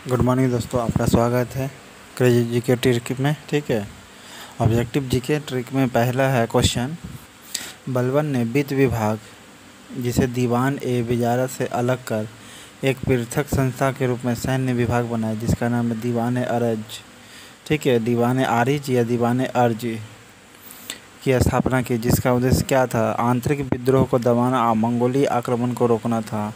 Good morning दोस्तों, आपका स्वागत है क्रेजी जीके ट्रिक में। ठीक है, ऑब्जेक्टिव जीके ट्रिक में पहला है क्वेश्चन। बलबन ने वित्त विभाग, जिसे दीवान ए वजारत से अलग कर एक पृथक संस्था के रूप में सैन्य विभाग बनाया, जिसका नाम है दीवान अर्ज। ठीक है, दीवान आरिज या दीवान अर्ज की स्थापना की, जिसका उद्देश्य क्या था? आंतरिक विद्रोह को दबाना और मंगोली आक्रमण को रोकना था।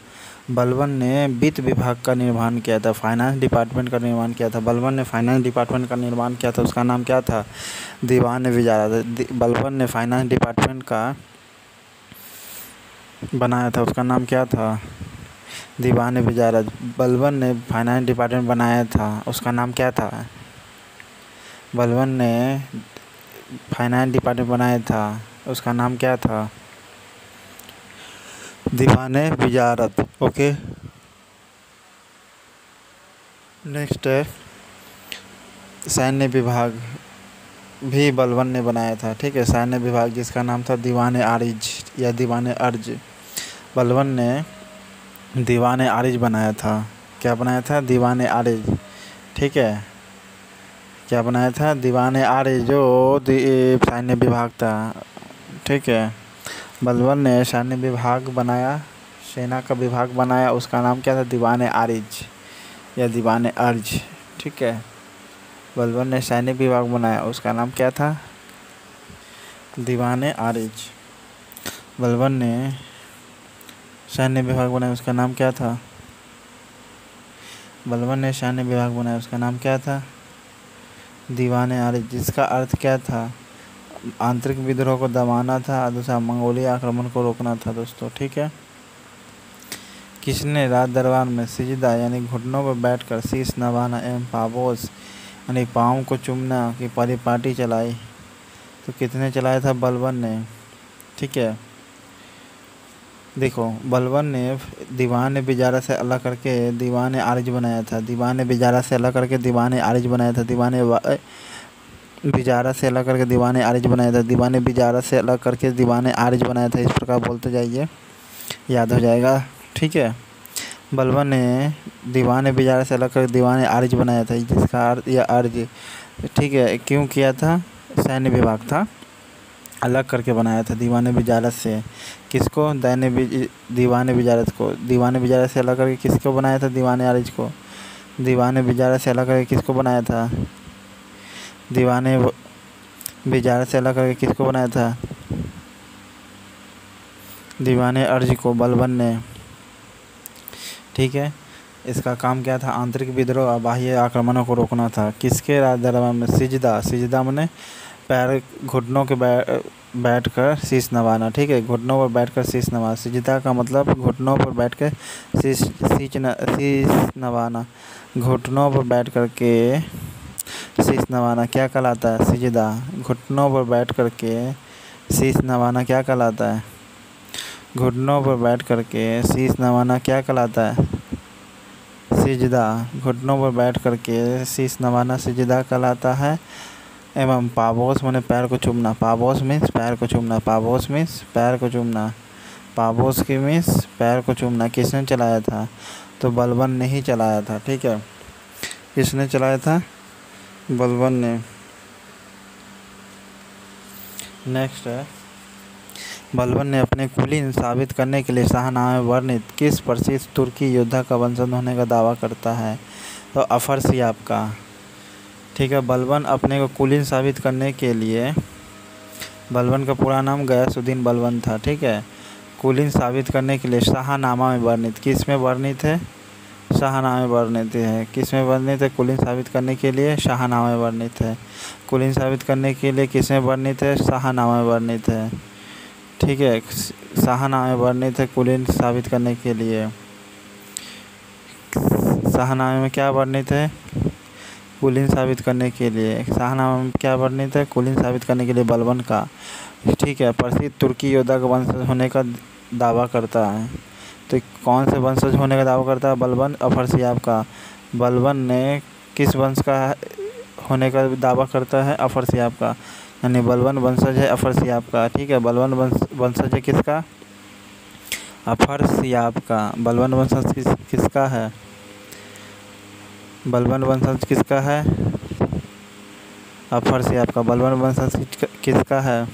बलबन ने वित्त विभाग का निर्माण किया था, फाइनेंस डिपार्टमेंट का निर्माण किया था। बलबन ने फाइनेंस डिपार्टमेंट का निर्माण किया था, उसका नाम क्या था? दीवान वजारत। बलबन ने फाइनेंस डिपार्टमेंट का बनाया था, उसका नाम क्या था? दीवान वजारत। बलबन ने फाइनेंस डिपार्टमेंट बनाया था, उसका नाम क्या था? बलबन ने फाइनेंस डिपार्टमेंट बनाया था, उसका नाम क्या था? दीवान वजारत। ओके, नेक्स्ट है सैन्य विभाग भी बलबन ने बनाया था। ठीक है, सैन्य विभाग जिसका नाम था दीवान आरिज या दीवान अर्ज। बलबन ने दीवान आरिज बनाया था। क्या बनाया था? दीवान आरिज। ठीक है, क्या बनाया था? दीवान आरिज, जो सैन्य विभाग था। ठीक है, बलबन ने सैन्य विभाग बनाया, सेना का विभाग बनाया, उसका नाम क्या था? दीवान आरिज या दीवान अर्ज। ठीक है, बलबन ने सैन्य विभाग बनाया, उसका नाम क्या था? दीवान आरिज। बलबन ने सैन्य विभाग बनाया, उसका नाम क्या था? बलबन ने सैन्य विभाग बनाया, उसका नाम क्या था? दीवान आरिज, जिसका अर्थ क्या था? आंतरिक विद्रोह को दबाना था, दूसरा मंगोली आक्रमण को रोकना था दोस्तों। ठीक है, किसने राज दरबार में सिजदा यानी घुटनों पर बैठकर शीश नवाना एवं पापोस यानी पाँव को चूमना की परिपाटी चलाई? तो कितने चलाया था? बलबन ने। ठीक है, देखो, बलबन ने दीवान वजारत से अलग करके दीवान आरिज बनाया था। दीवान वजारत से अलग करके दीवान आरिज बनाया था। दीवान वजारत से अलग करके दीवान आरिज बनाया था। दीवान वजारत से अलग करके दीवान आरिज बनाया था। इस प्रकार बोलते जाइए, याद हो जाएगा। ठीक है, बलबन ने दीवान वजारत से अलग करके दीवान आरिज बनाया था, जिसका अर्थ या अर्ज। ठीक है, क्यों किया था? सैन्य विभाग था, अलग करके बनाया था दीवान वजारत से। किसको? दीवान वजारत को। दीवान वजारत से अलग करके किसको बनाया था? दीवान आरिज को। दीवान वजारत से अलग करके किसको बनाया था? दीवान वजारत से अलग करके किसको बनाया था? दीवान अर्ज को, बलबन ने। ठीक है, इसका काम क्या था? आंतरिक विद्रोह और बाह्य आक्रमणों को रोकना था। किसके राज दरबार में? सिजदा। सिजदा माने पैर, घुटनों के बैठ कर शीश नवाना। ठीक है, घुटनों पर बैठकर शीश नवाना। सिजदा का मतलब घुटनों पर बैठकर शीश नवाना। घुटनों पर बैठ कर के शीश नवाना क्या कहलाता है? सिजदा। घुटनों पर बैठ कर के शीश नवाना क्या कहलाता है? घुटनों पर बैठ कर के शीश नवाना क्या कहलाता है? सिजदा। घुटनों पर बैठ कर के शीश नवाना सिजदा कहलाता है। एवं पाबोस माने पैर को चूमना। पाबोस मीन्स पैर को चूमना। पाबोस मीन्स पैर को चूमना। पाबोस की मीन्स पैर को चूमना। किसने चलाया था? तो बलबन ने ही चलाया था। ठीक है, किसने चलाया था? बलबन ने। नेक्स्ट है, बलबन ने अपने कुलीन साबित करने के लिए शाहनामे में वर्णित किस प्रसिद्ध तुर्की योद्धा का वंशज होने का दावा करता है? तो अफरसियाब का। ठीक है, बलबन अपने को कुलीन साबित करने के लिए, बलबन का पूरा नाम गयासुद्दीन बलबन था। ठीक है, कुलीन साबित करने के लिए शाहनामा में वर्णित, किस में वर्णित है? शाहनामे में वर्णित है। किस में वर्णित है? कुलीन साबित करने के लिए शाहनामा में वर्णित है। कुलीन साबित करने के लिए किस में वर्णित है? शाहनामा में वर्णित है। ठीक है, शाहनामे में वर्णित है कुलीन साबित करने के लिए। शाहनामे में क्या वर्णित है? कुलीन साबित करने के लिए। शाहनामे में क्या वर्णित है? कुलीन साबित करने के लिए बलबन का। ठीक है, प्रसिद्ध तुर्की योद्धा का वंशज होने का दावा करता है। तो कौन से वंशज होने का दावा करता है? बलबन अफरसियाब का। बलबन ने किस वंश का होने का दावा करता है? अफरसियाब का, यानी बलबन वंशज है अफरसियाब का। ठीक है, बलबन वंशज है किसका? अफरसियाब का। बलबन वंशज किसका है? बलबन वंशज किसका है? अफरसियाब का। बलबन वंशज किसका है?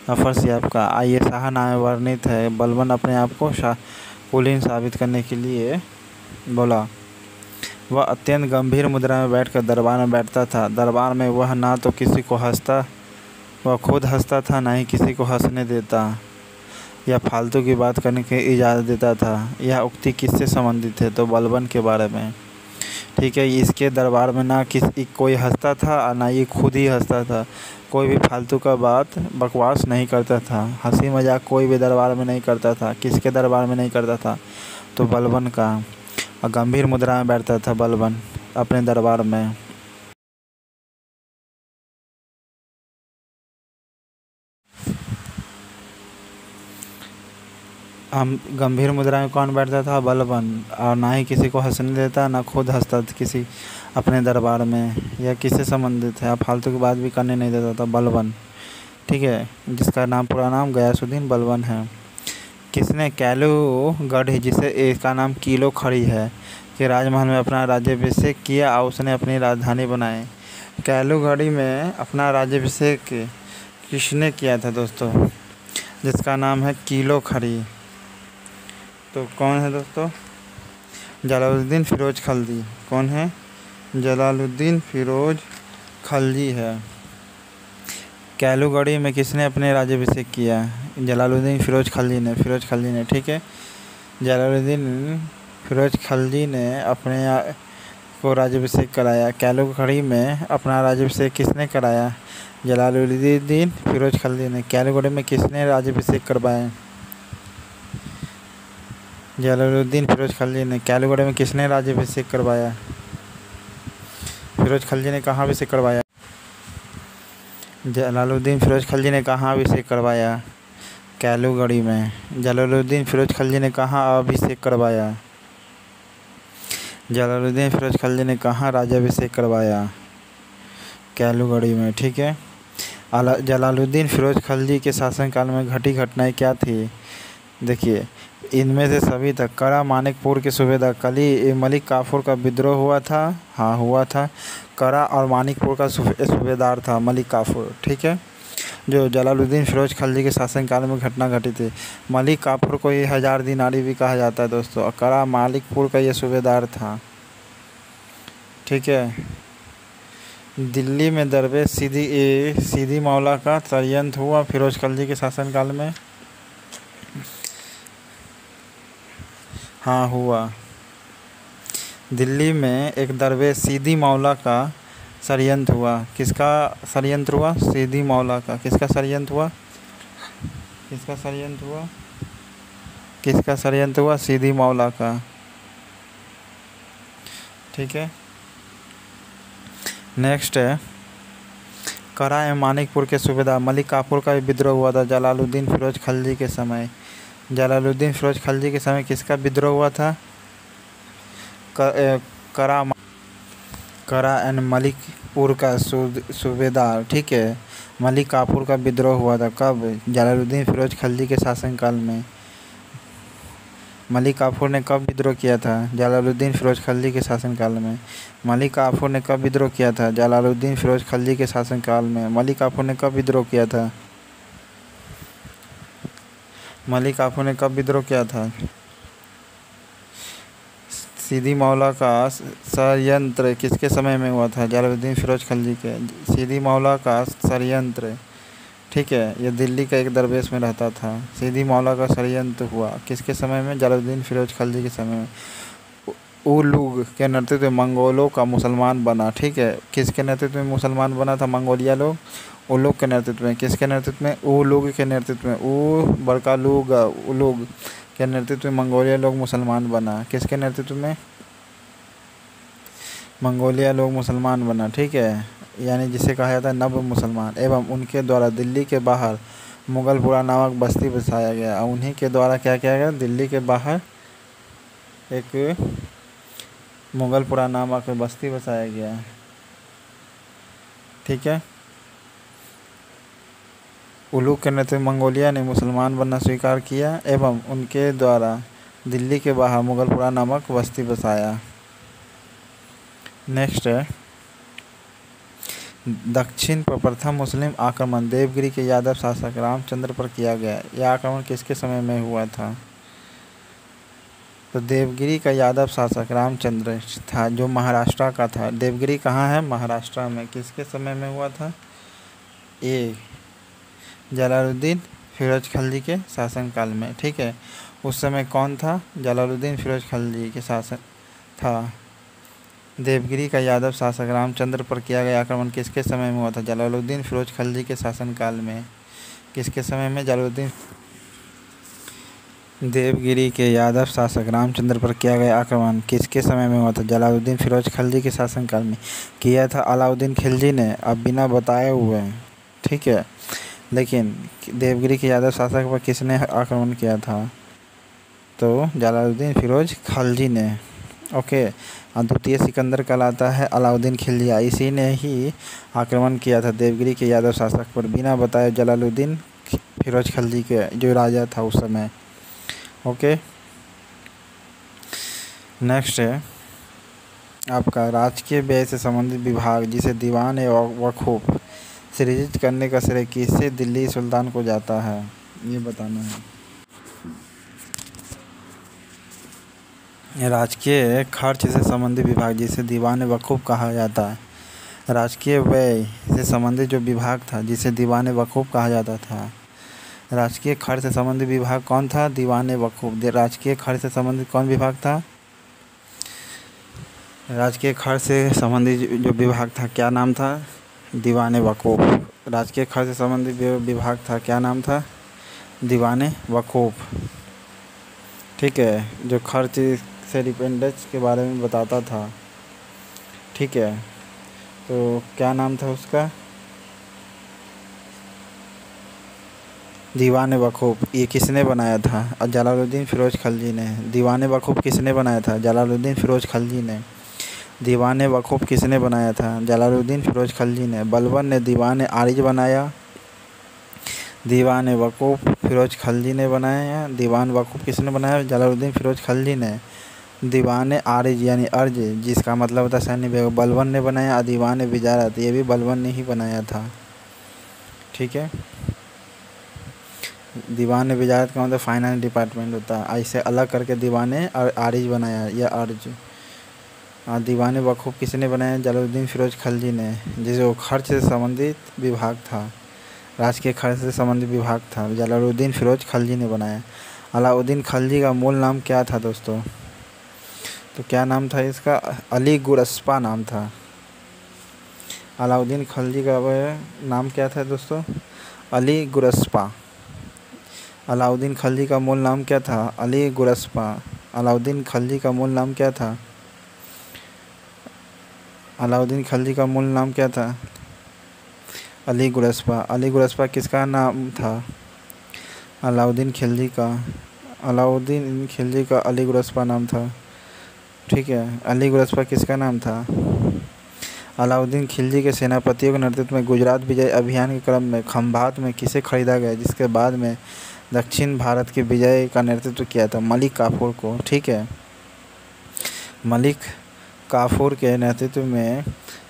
अफरसियाब का। आइए, शाहनामे में वर्णित है, बलबन अपने आप को कुलीन साबित करने के लिए बोला। वह अत्यंत गंभीर मुद्रा में बैठकर दरबार में बैठता था। दरबार में वह ना तो किसी को वह खुद हंसता था, ना ही किसी को हंसने देता या फालतू की बात करने की इजाज़त देता था। यह उक्ति किससे संबंधित है? तो बलबन के बारे में। ठीक है, इसके दरबार में ना कोई हंसता था और ना ये खुद ही हंसता था। कोई भी फालतू का बात बकवास नहीं करता था, हंसी मजाक कोई भी दरबार में नहीं करता था। किसके दरबार में नहीं करता था? तो बलबन का। और गंभीर मुद्रा में बैठता था बलबन अपने दरबार में। हम गंभीर मुद्रा में कौन बैठता था? बलबन। और ना ही किसी को हंसने देता, ना खुद हंसता था किसी अपने दरबार में। यह किससे संबंधित है? आप फालतू की बात भी करने नहीं देता था, बलबन। ठीक है, जिसका नाम पूरा नाम गयासुद्दीन बलबन है। किसने कैलूगढ़, जिसे इसका नाम किलो खड़ी है, के राजमहल में अपना राज्याभिषेक किया और उसने अपनी राजधानी बनाई? कैलूगढ़ी में अपना राज्याभिषेक किसने किया था दोस्तों? जिसका नाम है किलो खड़ी। तो कौन है दोस्तों? जलालुद्दीन फिरोज खलजी। कौन है? जलालुद्दीन फिरोज खलजी है। कैलूगढ़ी में किसने अपने राज्याभिषेक किया? जलालुद्दीन फिरोज खलजी ने। ठीक है, जलालुद्दीन फिरोज खलजी ने अपने को राज्याभिषेक कराया। कैलूगढ़ी में अपना राज्याभिषेक किसने कराया? जलालुद्दीन फिरोज खलजी ने। कैलूगढ़ी में किसने राज्याभिषेक करवाया? जलालुद्दीन फिरोज खलजी ने। कैलूगढ़ी में किसने राज्याभिषेक करवाया? फिरोज खलजी ने। कहाँ अभिषेक करवाया? जलालुद्दीन फिरोज खलजी ने कहाँ अभिषेक करवाया? कैलूगढ़ी में। जलालुद्दीन फिरोज खलजी ने कहाँ अभिषेक करवाया? जलालुद्दीन फिरोज खलजी ने कहाँ राज्याभिषेक करवाया? कैलूगढ़ी में। ठीक है, जलालुद्दीन फिरोज खलजी के शासनकाल में घटी घटनाएं क्या थी? देखिए, इनमें से सभी तक करा मानिकपुर के सूबेदार मलिक काफूर का विद्रोह हुआ था। हाँ, हुआ था। करा और मानिकपुर का सूबेदार था मलिक काफूर। ठीक है, जो जलालुद्दीन फिरोज खलजी के शासनकाल में घटना घटी थी। मलिक काफूर को ये 1000 दिनारी भी कहा जाता है दोस्तों। और करा मानिकपुर का ये सूबेदार था। ठीक है, दिल्ली में दरवेश सीदी मौला का षड्यंत्र हुआ फिरोज खलजी के शासनकाल में। हाँ, हुआ। दिल्ली में एक दरवेश सीदी मौला का षड्यंत्र हुआ। किसका षड्यंत्र हुआ? सीदी मौला का। किसका षड्यंत्र हुआ? किसका षड्यंत्र हुआ? किसका षड्यंत्र हुआ? सीदी मौला का। ठीक है, नेक्स्ट है, करा एवं मानिकपुर के सूबेदार मलिक काफूर का विद्रोह हुआ था जलालुद्दीन फिरोज खलजी के समय। जलालुद्दीन फिरोज खलजी के समय किसका विद्रोह हुआ था? करा एंड मलिकपुर का सूबेदार। ठीक है, मलिक काफूर का विद्रोह हुआ था कब? जलालुद्दीन फिरोज खलजी के शासनकाल में। मलिक काफूर ने कब विद्रोह किया था? जलालुद्दीन फिरोज खलजी के शासनकाल में। मलिक काफूर ने कब विद्रोह किया था? जलालुद्दीन फिरोज खलजी के शासनकाल में। मलिक काफूर ने कब विद्रोह किया था? मलिक काफूर ने कब विद्रोह किया था? सीदी मौला का षड्यंत्र किसके समय में हुआ था? जलालुद्दीन फिरोज खलजी के। सीदी मौला का षड्यंत्र, ठीक है, ये दिल्ली का एक दरवेश में रहता था। सीदी मौला का षड्यंत्र हुआ किसके समय में? जलालुद्दीन फिरोज खलजी के समय में। उलुग के नेतृत्व में मंगोलों का मुसलमान बना। ठीक है, किसके नेतृत्व में मुसलमान बना था मंगोलिया लोग? उलुग के नेतृत्व में। किसके नेतृत्व में? उलुग के नेतृत्व में। बड़का लुग उलुग के नेतृत्व में मंगोलिया लोग मुसलमान बना। किसके नेतृत्व में? मंगोलिया लोग मुसलमान बना। ठीक है, यानी जिसे कहा जाता है नव मुसलमान। एवं उनके द्वारा दिल्ली के बाहर मुगलपुरा नामक बस्ती बसाया गया। और उन्हीं के द्वारा क्या किया गया? दिल्ली के बाहर एक मुगलपुरा नामक बस्ती बसाया गया। ठीक है, उलुग के नेतृत्व मंगोलिया ने मुसलमान बनना स्वीकार किया एवं उनके द्वारा दिल्ली के बाहर मुगलपुरा नामक बस्ती बसाया। नेक्स्ट है दक्षिण पर प्रथम मुस्लिम आक्रमण देवगिरी के यादव शासक रामचंद्र पर किया गया। यह आक्रमण किसके समय में हुआ था? तो देवगिरी का यादव शासक रामचंद्र था, जो महाराष्ट्र का था। देवगिरी कहाँ है? महाराष्ट्र में। किसके समय में हुआ था? ए जलालुद्दीन फिरोज खलजी के शासनकाल में। ठीक है, उस समय कौन था? जलालुद्दीन फिरोज खलजी के शासन था। देवगिरी का यादव शासक रामचंद्र पर किया गया आक्रमण किसके समय में हुआ था? जलालुद्दीन फिरोज खलजी के शासनकाल में। किसके समय में? जलालुद्दीन। देवगिरी के यादव शासक रामचंद्र पर किया गया आक्रमण किसके समय में हुआ था? जलालुद्दीन फिरोज खलजी के शासनकाल में किया था अलाउद्दीन खिलजी ने, अब बिना बताए हुए। ठीक है, लेकिन देवगिरी के यादव शासक पर किसने आक्रमण किया था? तो जलालुद्दीन फिरोज खलजी ने। ओके, द्वितीय सिकंदर कहलाता है अलाउद्दीन खिलजिया, इसी ने ही आक्रमण किया था देवगिरी के यादव शासक पर बिना बताए जलालुद्दीन फिरोज खलजी के, जो राजा था उस समय। ओके, नेक्स्ट है आपका राजकीय व्यय से संबंधित विभाग जिसे दीवान वक़ूफ़ सृजित करने का श्रेय किससे दिल्ली सुल्तान को जाता है? ये बताना है। राजकीय खर्च से संबंधित विभाग जिसे दीवान वक़ूफ़ कहा जाता है। राजकीय व्यय से संबंधित जो विभाग था जिसे दीवान वक़ूफ़ कहा जाता था। राजकीय खर्च से संबंधित विभाग कौन था? दीवान वक़ूफ़। राजकीय खर्च से संबंधित कौन विभाग था? राजकीय खर्च से संबंधित जो विभाग था क्या नाम था? दीवान वक़ूफ़। राजकीय खर्च से संबंधित विभाग था, क्या नाम था? दीवान वक़ूफ़। ठीक है, जो खर्च से डिपेंडेंस के बारे में बताता था। ठीक है, तो क्या नाम था उसका? दीवान वक़ूफ़। ये किसने बनाया था? जलालुद्दीन फिरोज खलजी ने। दीवान वक़ूफ़ किसने बनाया था? जलालुद्दीन फिरोज खलजी ने। दीवान वक़ूफ़ किसने बनाया था? जलालुद्दीन फिरोज खलजी ने। बलबन ने दीवान आरिज बनाया। दीवान वक़ूफ़ फिरोज खलजी ने बनाया। दीवान वक़ूफ़ किसने बनाया? जलालुद्दीन फिरोज खलजी ने। दीवान आरिज यानी अर्ज, जिसका मतलब होता है सैन्य विभाग, बलबन ने बनाया। दीवान विजारत, ये भी बलबन ने ही बनाया था। ठीक है, दीवान विजारत का मतलब फाइनेंस डिपार्टमेंट होता है, ऐसे अलग करके दीवान आरिज बनाया या अर्ज। दीवान वक़ूफ़ किसने बनाया? जलालुद्दीन फिरोज खलजी ने, जिसे खर्च से संबंधित विभाग था, राजकीय खर्च से संबंधित विभाग था, जलालुद्दीन फिरोज खलजी ने बनाया। अलाउद्दीन खलजी का मूल नाम क्या था दोस्तों? तो क्या नाम था इसका? अली गुरस्पा नाम था। अलाउद्दीन खलजी का नाम क्या था दोस्तों? अली गुरस्पा। अलाउद्दीन खलजी का मूल नाम क्या था? अली गुरस्पा। अलाउद्दीन खलजी का मूल नाम क्या था? अलाउद्दीन खलजी का मूल नाम क्या था? अली गुरस्पा। अली गुरस्पा किसका नाम था? अलाउद्दीन खिलजी का। अलाउद्दीन खिलजी का अली गुरस्पा नाम था। ठीक है, अली गुरस्पा किसका नाम था? अलाउद्दीन खिलजी के सेनापतियों के नेतृत्व में गुजरात विजय अभियान के क्रम में खंभात में किसे खरीदा गया, जिसके बाद में दक्षिण भारत के विजय का नेतृत्व किया था? मलिक काफूर को। ठीक है, मलिक काफूर के नेतृत्व में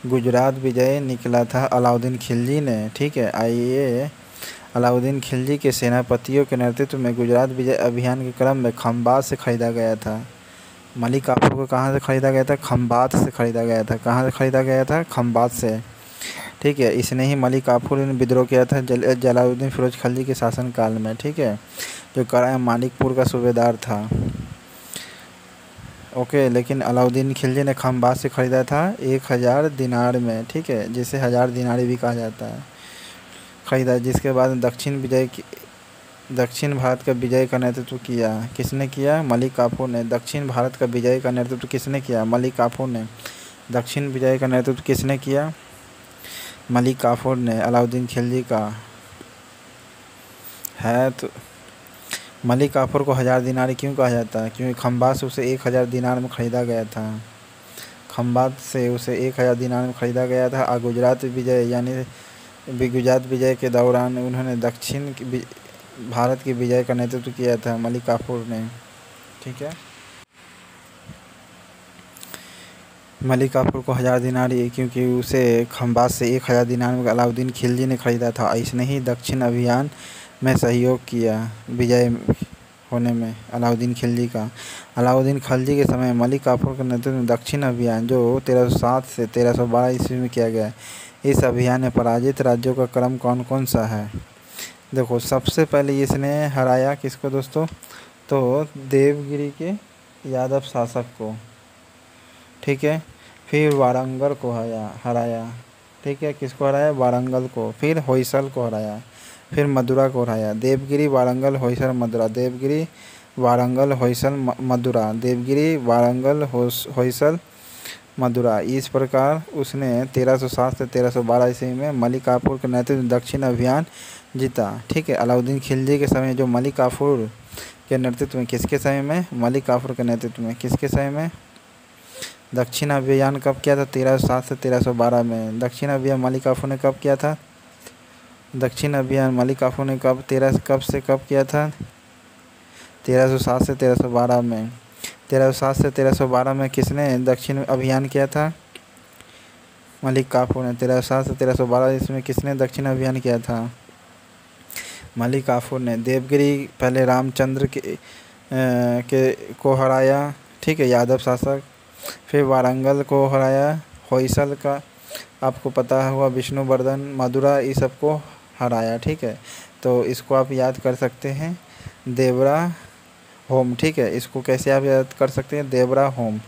गुजरात विजय निकला था अलाउद्दीन खिलजी ने। ठीक है, आइए, अलाउद्दीन खिलजी के सेनापतियों के नेतृत्व में गुजरात विजय अभियान के क्रम में खंभात से खरीदा गया था। मलिक काफूर को कहाँ से खरीदा गया था? खंभात से खरीदा गया था। कहाँ से खरीदा गया था? खंभात से। ठीक है, इसने ही मलिक काफूर ने विद्रोह किया था जलालुद्दीन फिरोज खलजी के शासनकाल में। ठीक है, जो कराया मानिकपुर का सूबेदार था। ओके, लेकिन अलाउद्दीन खिलजी ने खंभात से ख़रीदा था 1000 दिनार में। ठीक है, जिसे 1000 दिनारी भी कहा जाता है, ख़रीदा। जिसके बाद दक्षिण भारत का विजय का नेतृत्व किया। किसने किया? मलिक काफूर ने। दक्षिण भारत का विजय का नेतृत्व किसने किया? मलिक काफूर ने। दक्षिण विजय का नेतृत्व किसने किया? मलिक काफूर ने। अलाउद्दीन खिलजी का है। तो मलिक काफूर को 1000 दिनारी क्यों कहा जाता है? क्योंकि खंभात से उसे 1000 दिनार में ख़रीदा गया था। खंभात से उसे 1000 दिनार में ख़रीदा गया था। और गुजरात विजय यानी गुजरात विजय के दौरान उन्होंने दक्षिण भारत की विजय का नेतृत्व किया था मलिक काफूर ने। ठीक है, मलिक काफूर को 1000 दिनार, क्योंकि उसे खंबात से 1000 दिनार में अलाउद्दीन खिलजी ने खरीदा था। इसने ही दक्षिण अभियान में सहयोग किया विजय होने में अलाउद्दीन खिलजी का। अलाउद्दीन खिलजी के समय मलिक काफूर के नेतृत्व में दक्षिण अभियान जो 1307 से 1312 ईस्वी में किया गया। इस अभियान में पराजित राज्यों का क्रम कौन कौन सा है? देखो, सबसे पहले इसने हराया किसको दोस्तों? तो देवगिरी के यादव शासक को, ठीक है। फिर वारंगल को हराया, ठीक है। किसको हराया? वारंगल को। फिर होयसल को हराया, फिर मदुरा को हराया। देवगिरी, वारंगल, होयसल, मदुरा। देवगिरी, वारंगल, होयसल, मदुरा। देवगिरी, वारंगल, होयसल, मदुरा। इस प्रकार उसने 1307 से 1312 ईस्वी में मलिक काफूर के नेतृत्व में दक्षिण अभियान जीता, ठीक है। अलाउद्दीन खिलजी के समय जो मलिक काफूर के नेतृत्व में, किसके समय में? मलिक काफूर के नेतृत्व में। किसके समय में? दक्षिण अभियान कब किया था? 1307 से 1312 में। दक्षिण अभियान मलिक काफूर ने कब किया था? दक्षिण अभियान मलिक काफूर ने कब से कब किया था? 1307 से 1312 में। 1307 से 1312 में किसने दक्षिण अभियान किया था? मलिक काफूर ने। 1307 से 1312 इसमें किसने दक्षिण अभियान किया था? मलिक काफूर ने। देवगिरी पहले रामचंद्र को हराया, ठीक है, यादव शासक। फिर वारंगल को हराया, होयसल का आपको पता हुआ विष्णुवर्धन, मदुरा, इस सब को हराया, ठीक है। तो इसको आप याद कर सकते हैं देवरा होम, ठीक है। इसको कैसे आप याद कर सकते हैं? देवरा होम।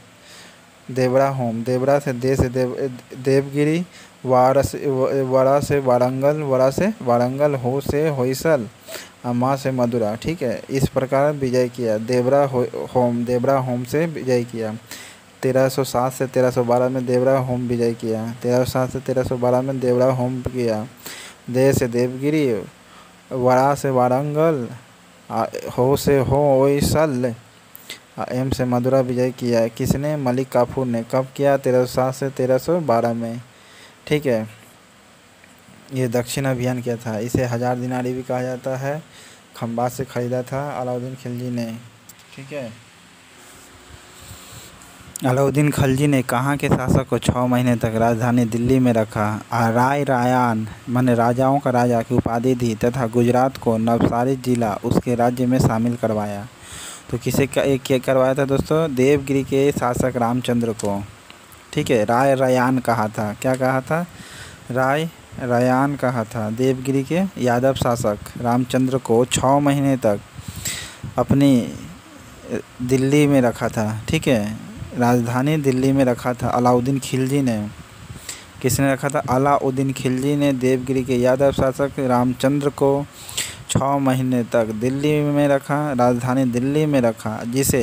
देवरा से देवगिरी, वरा से वारंगल, हो से होयसल, माँ से मदुरा, ठीक है। इस प्रकार विजय किया। देवरा होम से विजय किया। 1307 से 1312 में देवरा होम विजय किया। 1307 से 1312 में देवरा होम किया। से देवगिरी, वरा से वारंगल, हो से होयसल, एम से मदुरा विजय किया है। किसने? मलिक काफूर ने। कब किया? 1307 से 1312 में, ठीक है। ये दक्षिण अभियान किया था। इसे 1000 दिनारी भी कहा जाता है। खंबात से खरीदा था अलाउद्दीन खिलजी ने, ठीक है। अलाउद्दीन खिलजी ने कहाँ के शासक को 6 महीने तक राजधानी दिल्ली में रखा, राय रायान माने राजाओं का राजा की उपाधि दी तथा गुजरात को नवसारी जिला उसके राज्य में शामिल करवाया। तो किसे क्या करवाया था दोस्तों? देवगिरी के शासक रामचंद्र को, ठीक है। राय रायान कहा था। क्या कहा था? राय रायान कहा था। देवगिरी के यादव शासक रामचंद्र को 6 महीने तक अपनी दिल्ली में रखा था, ठीक है। राजधानी दिल्ली में रखा था अलाउद्दीन खिलजी ने। किसने रखा था? अलाउद्दीन खिलजी ने देवगिरी के यादव शासक रामचंद्र को 6 महीने तक दिल्ली में रखा, राजधानी दिल्ली में रखा, जिसे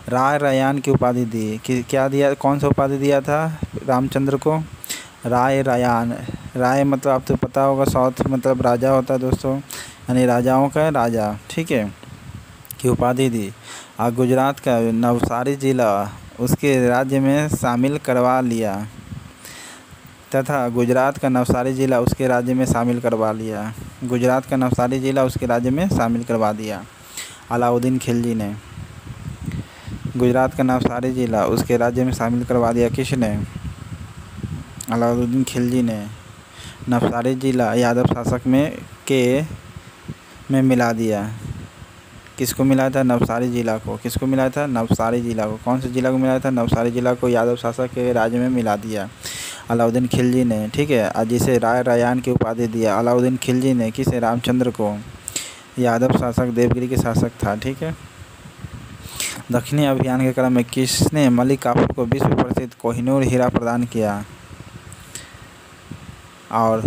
राय रायान की उपाधि दी। क्या दिया? कौन सा उपाधि दिया था रामचंद्र को? राय रायान। राय मतलब आप तो पता होगा, साउथ मतलब राजा होता है दोस्तों, यानी राजाओं का राजा, ठीक है, की उपाधि दी। और गुजरात का नवसारी जिला उसके राज्य में शामिल करवा लिया तथा गुजरात का नवसारी जिला उसके राज्य में शामिल करवा लिया। गुजरात का नवसारी जिला उसके राज्य में शामिल करवा दिया अलाउद्दीन खिलजी ने। गुजरात का नवसारी जिला उसके राज्य में शामिल करवा दिया। किसने? अलाउद्दीन खिलजी ने। नवसारी जिला यादव शासक में मिला दिया। किसको मिला था? नवसारी जिला को। किसको मिला था? नवसारी जिला को। कौन से जिला को मिला था? नवसारी जिला को यादव शासक के राज्य में मिला दिया अलाउद्दीन खिलजी ने, ठीक है। जिसे राय रायान की उपाधि दिया अलाउद्दीन खिलजी ने। किसे? रामचंद्र को। यादव शासक देवगिरी के शासक था, ठीक है। दक्षिणी अभियान के क्रम में किसने मलिक काफूर को विश्व प्रसिद्ध कोहिनूर हीरा प्रदान किया? और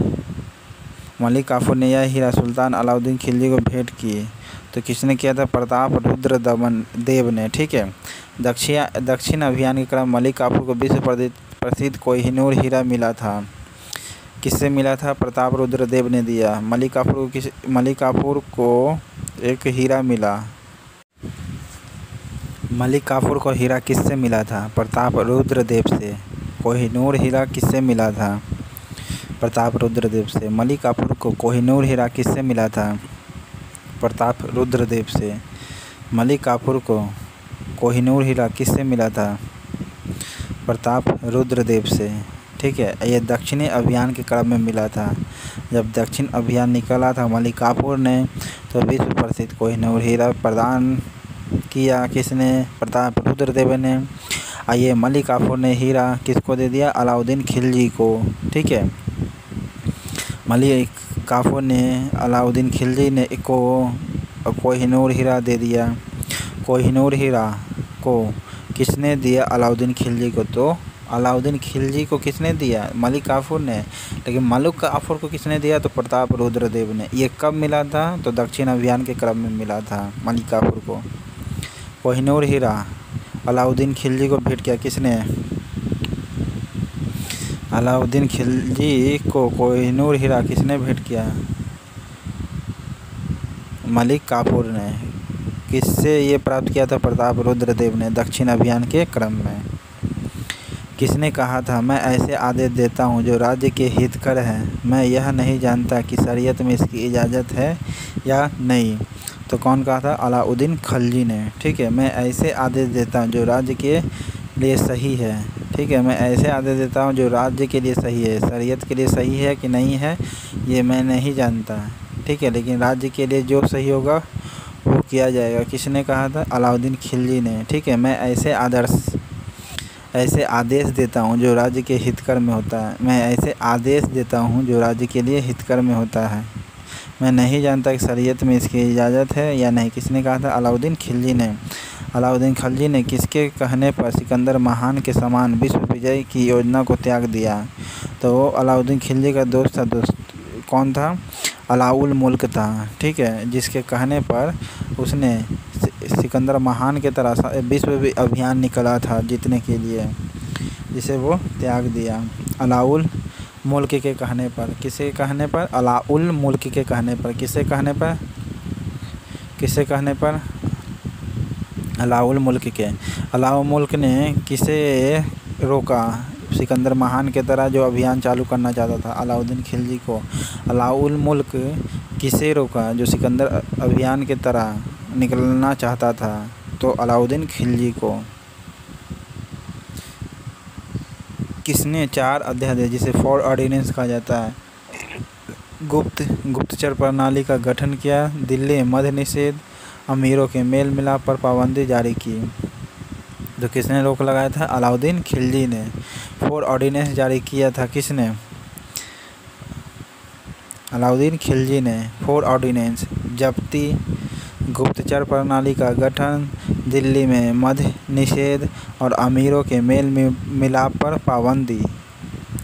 मलिक काफूर ने यह हीरा सुल्तान अलाउद्दीन खिलजी को भेंट की। तो किसने किया था? प्रताप रुद्र देव ने, ठीक है। दक्षिण अभियान के क्रम मलिक काफूर को विश्व प्रसिद्ध कोहिनूर हीरा मिला था। किससे मिला था? प्रताप रुद्र देव ने दिया। मलिक काफूर को एक हीरा मिला। मलिक काफूर को हीरा किससे मिला था? प्रताप रुद्र देव से। कोहिनूर हीरा किससे मिला था? प्रताप रुद्र देव से। मलिक काफूर को कोहिनूर हीरा किससे मिला था? प्रताप रुद्र देव से। मलिक काफूर को कोहिनूर हीरा किससे मिला था? प्रताप रुद्रदेव से। ठीक है, ये दक्षिणी अभियान के क्रम में मिला था। जब दक्षिण अभियान निकला था मलिक काफूर ने, तो विश्व प्रसिद्ध कोहिनूर हीरा प्रदान किया किसने? प्रताप रुद्रदेव ने। आइए, मलिक काफूर ने हीरा किसको दे दिया? अलाउद्दीन खिलजी को। ठीक है, मलिक काफूर ने अलाउद्दीन खिलजी ने को कोहिनूर हीरा दे दिया। कोहिनूर हीरा को किसने दिया? अलाउद्दीन खिलजी को। तो अलाउद्दीन खिलजी को किसने दिया? मलिक काफूर ने। लेकिन मलिक काफूर को किसने दिया? तो प्रताप रुद्रदेव ने। ये कब मिला था? तो दक्षिण अभियान के क्रम में मिला था मलिक काफूर को। कोहिनूर हीरा अलाउद्दीन खिलजी को भेंट किया किसने? अलाउद्दीन खिलजी को कोहिनूर हीरा किसने भेंट किया? मलिक काफूर ने। किससे ये प्राप्त किया था? प्रताप रुद्रदेव ने, दक्षिण अभियान के क्रम में। किसने कहा था? मैं ऐसे आदेश देता हूँ जो राज्य के हितकर हैं। मैं यह नहीं जानता कि शरीयत में इसकी इजाज़त है या नहीं। तो कौन कहा था? अलाउद्दीन खिलजी ने। ठीक है, मैं ऐसे आदेश देता हूँ जो राज्य के लिए सही है। ठीक है, मैं ऐसे आदेश देता हूँ जो राज्य के लिए सही है। शरीयत के लिए सही है कि नहीं है ये मैं नहीं जानता। ठीक है, लेकिन राज्य के लिए जो सही होगा वो किया जाएगा। किसने कहा था? अलाउद्दीन खिलजी ने। ठीक है, मैं ऐसे आदेश देता हूँ जो राज्य के हितकर में होता है। मैं ऐसे आदेश देता हूँ जो राज्य के लिए हितकर में होता है। मैं नहीं जानता कि शरीयत में इसकी इजाज़त है या नहीं। किसने कहा था? अलाउद्दीन खिलजी ने। अलाउद्दीन खिलजी ने किसके कहने पर सिकंदर महान के समान विश्व विजय की योजना को त्याग दिया? तो वो अलाउद्दीन खिलजी का दोस्त था। कौन था? अलाउल मुल्क था। ठीक है, जिसके कहने पर उसने सिकंदर महान के तरह विश्व अभियान निकला था जीतने के लिए, जिसे वो त्याग दिया। अलाउल मुल्क के कहने पर। किसके कहने पर? अलाउल मुल्क के कहने पर। किसके कहने पर? किसके कहने पर? अलाउल मुल्क के। अलाउल मुल्क ने किसे रोका? सिकंदर महान के तरह जो अभियान चालू करना चाहता था अलाउद्दीन खिलजी को। अलाउल मुल्क किसे रोका जो सिकंदर अभियान के तरह निकलना चाहता था? तो अलाउद्दीन खिलजी को। किसने 4 अध्याय दिए जिसे 4 ऑर्डिनेंस कहा जाता है? गुप्तचर प्रणाली का गठन किया। दिल्ली मध्य निषेध, अमीरों के मेल मिलाप पर पाबंदी जारी की। तो किसने रोक लगाया था? अलाउद्दीन खिलजी ने। 4 ऑर्डिनेंस जारी किया था किसने? अलाउद्दीन खिलजी ने। 4 ऑर्डिनेंस: जब्ती, गुप्तचर प्रणाली का गठन, दिल्ली में मद्य निषेध और अमीरों के मेल मिलाप पर पाबंदी।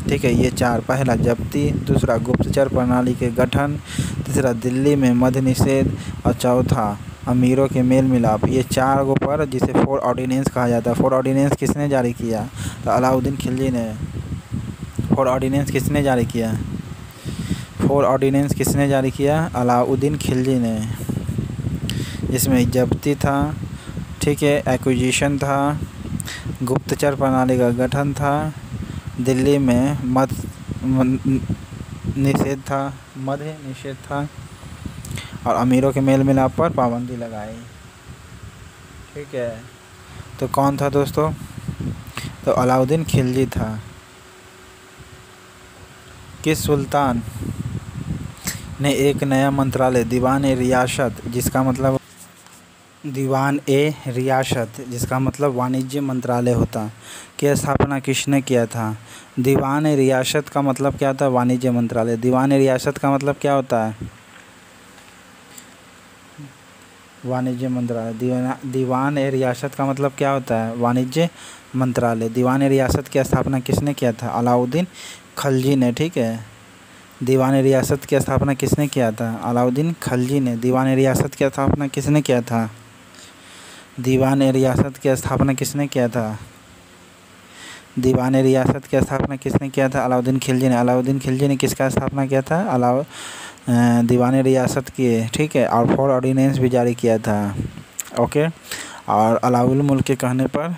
ठीक है, ये 4: पहला जब्ती, दूसरा गुप्तचर प्रणाली के गठन, तीसरा दिल्ली में मद्य निषेध और चौथा अमीरों के मेल मिलाप। ये 4 गो पर जिसे 4 ऑर्डिनेंस कहा जाता है। 4 ऑर्डिनेंस किसने जारी किया? तो अलाउद्दीन खिलजी ने। 4 ऑर्डिनेंस किसने जारी किया? 4 ऑर्डिनेंस किसने जारी किया? अलाउद्दीन खिलजी ने। इसमें जब्ती था, ठीक है, एक्विजिशन था, गुप्तचर प्रणाली का गठन था, दिल्ली में मद्य निषेध था और अमीरों के मेल मिलाप पर पाबंदी लगाई। ठीक है, तो कौन था दोस्तों? तो अलाउद्दीन खिलजी था। किस सुल्तान ने एक नया मंत्रालय दीवान-ए-रियासत, जिसका मतलब दीवान-ए-रियासत जिसका मतलब वाणिज्य मंत्रालय होता, की स्थापना किसने किया था? दीवान-ए-रियासत का मतलब क्या होता है? वाणिज्य मंत्रालय। दीवान-ए-रियासत का मतलब क्या होता है? वाणिज्य मंत्रालय। दीवान-ए-रियासत का मतलब क्या होता है? वाणिज्य मंत्रालय। दीवान-ए-रियासत की स्थापना किसने किया था? अलाउद्दीन खिलजी ने। ठीक है, दीवान-ए-रियासत की स्थापना किसने किया था? अलाउद्दीन खिलजी ने। दीवान-ए-रियासत की स्थापना किसने किया था? दीवान-ए-रियासत की स्थापना किसने किया था? दीवान-ए-रियासत की स्थापना किसने किया था? अलाउद्दीन खिलजी ने। अलाउद्दीन खिलजी ने किसका स्थापना किया था? दीवान-ए-रियासत की। ठीक है, और 4 ऑर्डिनेंस भी जारी किया था। ओके, और अलाउल मुल्क के कहने पर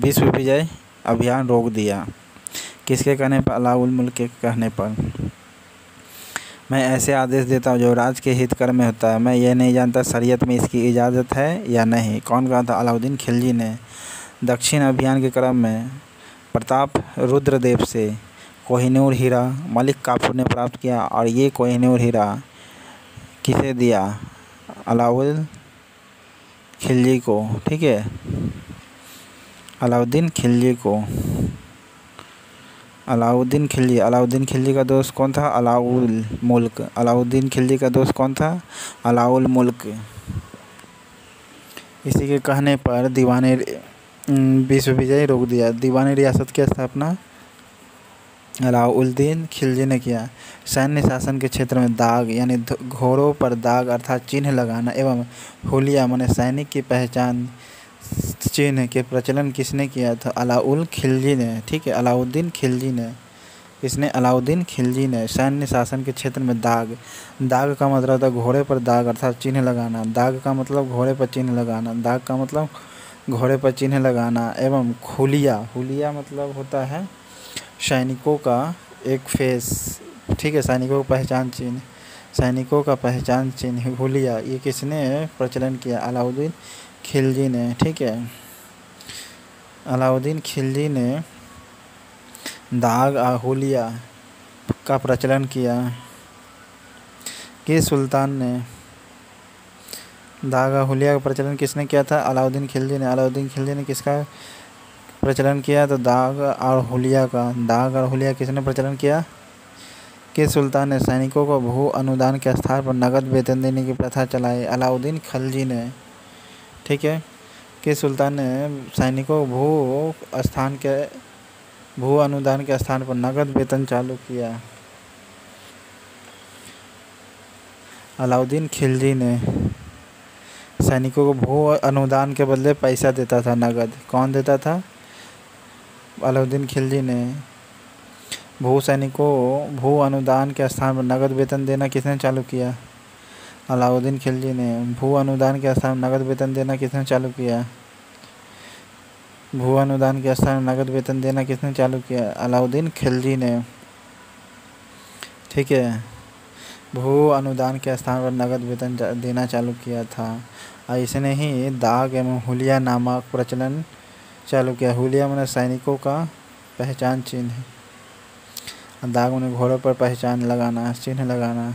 विश्व विजय अभियान रोक दिया। किसके कहने पर? अलाउल मुल्क के कहने पर। मैं ऐसे आदेश देता हूँ जो राज्य के हितकर में होता है। मैं ये नहीं जानता शरीयत में इसकी इजाज़त है या नहीं। कौन कहा था? अलाउद्दीन खिलजी ने। दक्षिण अभियान के क्रम में प्रताप रुद्रदेव से कोहिनूर हीरा मलिक काफूर ने प्राप्त किया और ये कोहिनूर हीरा किसे दिया? अलाउद्दीन खिलजी को। ठीक है, अलाउद्दीन खिलजी को। अलाउद्दीन खिलजी का दोस्त कौन था? अलाउल मुल्क। अलाउद्दीन खिलजी का दोस्त कौन था? अलाउल मुल्क। इसी के कहने पर दीवाने विश्वविजय रोक दिया। दीवानी रियासत की स्थापना अलाउद्दीन खिलजी ने किया। सैन्य शासन के क्षेत्र में दाग यानी घोड़ों पर दाग अर्थात चिन्ह लगाना एवं हुलिया माने सैनिक की पहचान चिन्ह के प्रचलन किसने किया था? अलाउल खिलजी ने। ठीक है, अलाउद्दीन खिलजी ने। किसने? अलाउद्दीन खिलजी ने। सैन्य शासन के क्षेत्र में दाग, दाग का मतलब होता है घोड़े पर दाग अर्थात चिन्ह लगाना। दाग का मतलब घोड़े पर चिन्ह लगाना। दाग का मतलब घोड़े पर चिन्ह लगाना एवं हुलिया, हुलिया मतलब होता है सैनिकों का एक फेस। ठीक है, सैनिकों का पहचान चिन्ह, सैनिकों का पहचान चिन्ह हुलिया, ये किसने प्रचलन किया? अलाउद्दीन खिलजी ने। ठीक है, अलाउद्दीन खिलजी ने दाग और हुलिया का प्रचलन किया। किस सुल्तान ने दाग और हुलिया का प्रचलन किसने किया था? अलाउद्दीन खिलजी ने। अलाउद्दीन खिलजी ने किसका प्रचलन किया? तो दाग और हुलिया का। दाग और हुलिया किसने प्रचलन किया? किस सुल्तान ने सैनिकों को भू अनुदान के स्थान पर नगद वेतन देने की प्रथा चलाई? अलाउद्दीन खिलजी ने। ठीक है, किस सुल्तान ने सैनिकों को भू अनुदान के स्थान पर नगद वेतन चालू किया? अलाउद्दीन खिलजी ने। सैनिकों को भू अनुदान के बदले पैसा देता था नगद। कौन देता था? अलाउद्दीन खिलजी ने। भू अनुदान के स्थान पर नगद वेतन देना किसने चालू किया? अलाउद्दीन खिलजी ने। भू अनुदान के स्थान पर नगद वेतन देना किसने चालू किया? भू अनुदान के स्थान पर नगद वेतन देना किसने चालू किया? अलाउद्दीन खिलजी ने। ठीक है, भू अनुदान के स्थान पर नगद वेतन देना चालू किया था और इसने ही दाग एवं हुलिया नामक प्रचलन चालू किया। हुलिया माने सैनिकों का पहचान चिन्ह, दाग माने घोड़ों पर पहचान लगाना, चिन्ह लगाना।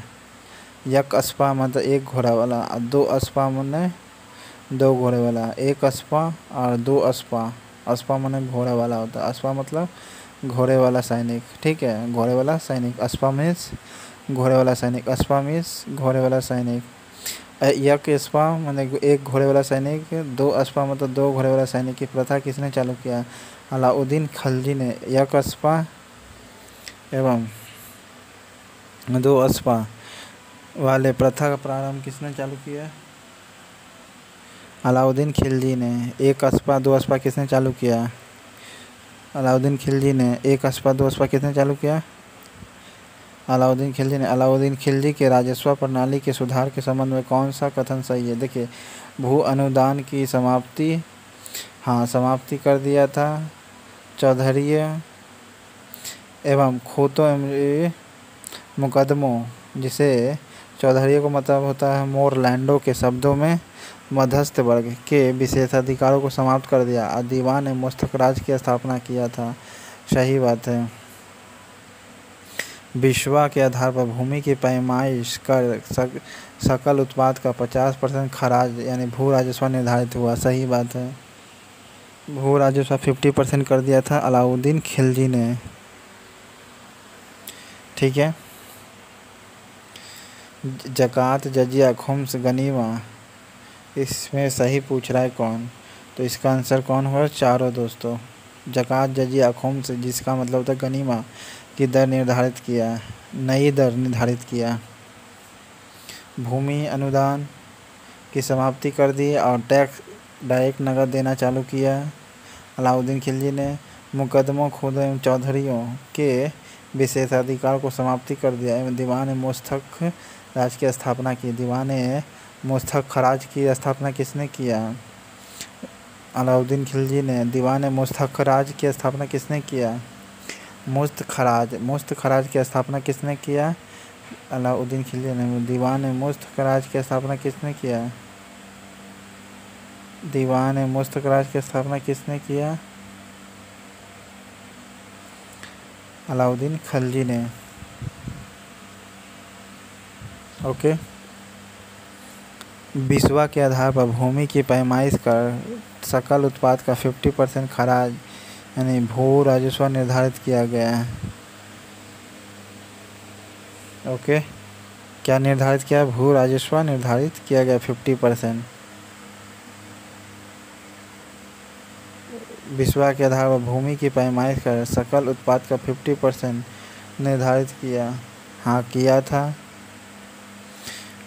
यक अस्पा मतलब एक घोड़ा वाला, दो अस्पा माने दो घोड़े वाला। एक अस्पा और दो अस्पा। अस्पा माने घोड़ा वाला होता है, अस्पा मतलब घोड़े वाला सैनिक। ठीक है, घोड़े वाला सैनिक। अस्पा मीन्स घोड़े वाला सैनिक। अस्पा मीन्स घोड़े वाला सैनिक। यक अस्पा माने एक घोड़े वाला सैनिक, दो अस्पा मतलब दो घोड़े वाला सैनिक की प्रथा किसने चालू किया? अलाउद्दीन खिलजी ने। यक अस्पा एवं दो अस्पा वाले प्रथा का प्रारंभ किसने चालू किया? अलाउद्दीन खिलजी ने। एक अस्पा दो अस्पा किसने चालू किया? अलाउद्दीन खिलजी ने। एक अस्पा दो अस्पा किसने चालू किया? अलाउद्दीन खिलजी ने। अलाउद्दीन खिलजी के राजस्व प्रणाली के सुधार के संबंध में कौन सा कथन सही है? देखिए, भू अनुदान की समाप्ति, हाँ समाप्ति कर दिया था। चौधरीय एवं खोतों एवं मुकदमों, जिसे चौधरीय को मतलब होता है मोरलैंडो के शब्दों में मध्यस्थ वर्ग के विशेषाधिकारों को समाप्त कर दिया और दीवान मुस्तक राज की स्थापना किया था। सही बात है। विश्वा के आधार पर भूमि की पैमाइश कर सकल उत्पाद का 50% खराज यानी भू राजस्व निर्धारित हुआ। सही बात है। भू राजस्व 50% कर दिया था अलाउद्दीन खिलजी ने। ठीक है, ज़कात जजिया खुम्स गनीमा, इसमें सही पूछ रहा है कौन? तो इसका आंसर कौन होगा? चारों दोस्तों। ज़कात जजिया खुम्स जिसका मतलब होता है गनीमा की दर निर्धारित किया, नई दर निर्धारित किया। भूमि अनुदान की समाप्ति कर दी और टैक्स डायरेक्ट नगद देना चालू किया अलाउद्दीन खिलजी ने। मुकदमों खोदों एवं चौधरियों के विशेषाधिकार को समाप्ति कर दिया एवं दीवान मुस्तक राज की स्थापना की। दीवान मुस्तक खराज की स्थापना किसने किया? अलाउद्दीन खिलजी ने। दीवान मुस्तक राज की स्थापना किसने किया? मुस्त खराज की स्थापना किसने किया? अलाउद्दीन खिलजी ने। दीवान मुस्त खराज की स्थापना किसने किया? दीवान मुस्तक राज की स्थापना किसने किया? अलाउद्दीन खिलजी ने। ओके। बिस्वा के आधार पर भूमि की पैमाइश कर सकल उत्पाद का 50% खराज यानी भू राजस्व निर्धारित किया गया है। ओके, क्या निर्धारित किया? भू राजस्व निर्धारित किया गया 50%। बिस्वा के आधार पर भूमि की पैमाइश कर सकल उत्पाद का 50% निर्धारित किया। हाँ, किया था।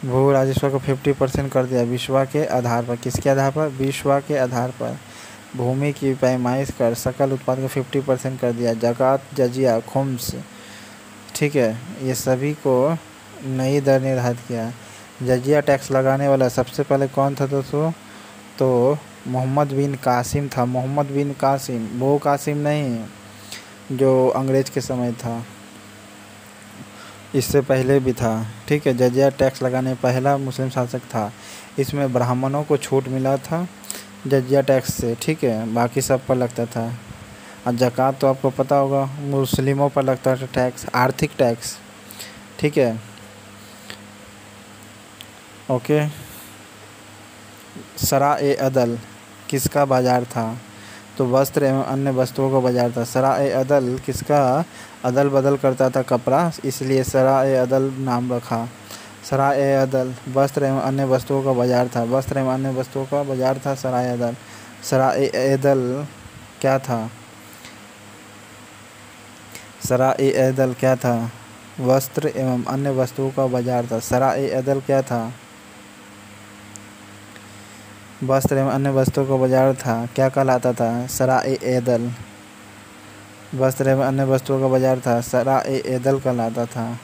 भू राजस्व को 50% कर दिया बिस्वा के आधार पर। किसके आधार पर? बिस्वा के आधार पर भूमि की पैमाइश कर सकल उत्पाद को 50% कर दिया। ज़कात, जजिया, खुम्स, ठीक है, ये सभी को नई दर निर्धारित किया। जजिया टैक्स लगाने वाला सबसे पहले कौन था दोस्तों? तो मोहम्मद बिन कासिम था। मोहम्मद बिन कासिम, वो कासिम नहीं जो अंग्रेज के समय था, इससे पहले भी था। ठीक है, जजिया टैक्स लगाने पहला मुस्लिम शासक था। इसमें ब्राह्मणों को छूट मिला था जजिया टैक्स से, ठीक है, बाकी सब पर लगता था। और ज़कात तो आपको पता होगा मुस्लिमों पर लगता था टैक्स, आर्थिक टैक्स, ठीक है। ओके। सराए अदल किसका बाजार था? तो वस्त्र एवं अन्य वस्तुओं का बाजार था। सराए अदल किसका? अदल बदल करता था कपड़ा, इसलिए सराए अदल नाम रखा। सराए अदल वस्त्र एवं अन्य वस्तुओं का बाजार था। वस्त्र एवं अन्य वस्तुओं का बाजार था सराए अदल। सराए अदल क्या था? सराए अदल क्या था? वस्त्र एवं अन्य वस्तुओं का बाजार था। सराए अदल क्या था? वस्त्र एवं अन्य वस्तुओं का बाजार था। क्या कहलाता था? सराए अदल। वस्त्र एवं अन्य वस्तुओं का बाजार था, सराए अदल कहलाता था।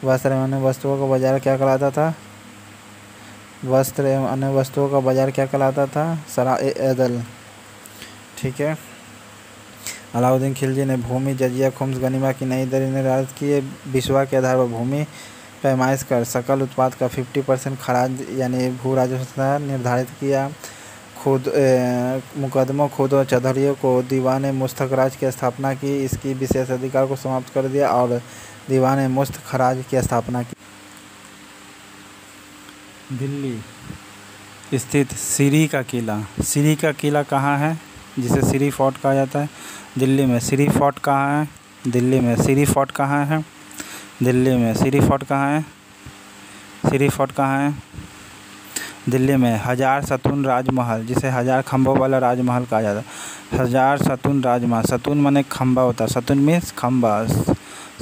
वस्त्र एवं अन्य वस्तुओं का बाजार क्या कहलाता था? वस्त्र एवं अन्य वस्तुओं का बाजार क्या कहलाता था? सराए अदल, ठीक है। अलाउद्दीन खिलजी ने भूमि, जजिया, खुम्स, गनीमा की नई दरें निर्धारित की। बिस्वा के आधार पर भूमि पैमाइश कर सकल उत्पाद का 50% खराज यानी भू राजस्व निर्धारित किया। मुकदमों खुद और चौधरियों को दीवान मुस्तक राज की स्थापना की। इसकी विशेष अधिकार को समाप्त कर दिया और दीवान मुस्तक राज की स्थापना की। दिल्ली स्थित सीरी का किला। सीरी का किला कहाँ है? जिसे सीरी फोर्ट कहा जाता है। दिल्ली में सीरी फोर्ट कहाँ है? दिल्ली में सीरी फोर्ट कहाँ है? दिल्ली में सीरी फोर्ट कहाँ है? सीरी फोर्ट कहाँ है? दिल्ली में हजार सतून राजमहल, जिसे हजार खम्भों वाला राजमहल कहा जाता है। हजार सतून राजमहल, सतून माने खम्भा होता है, सतून मीन्स खम्भा,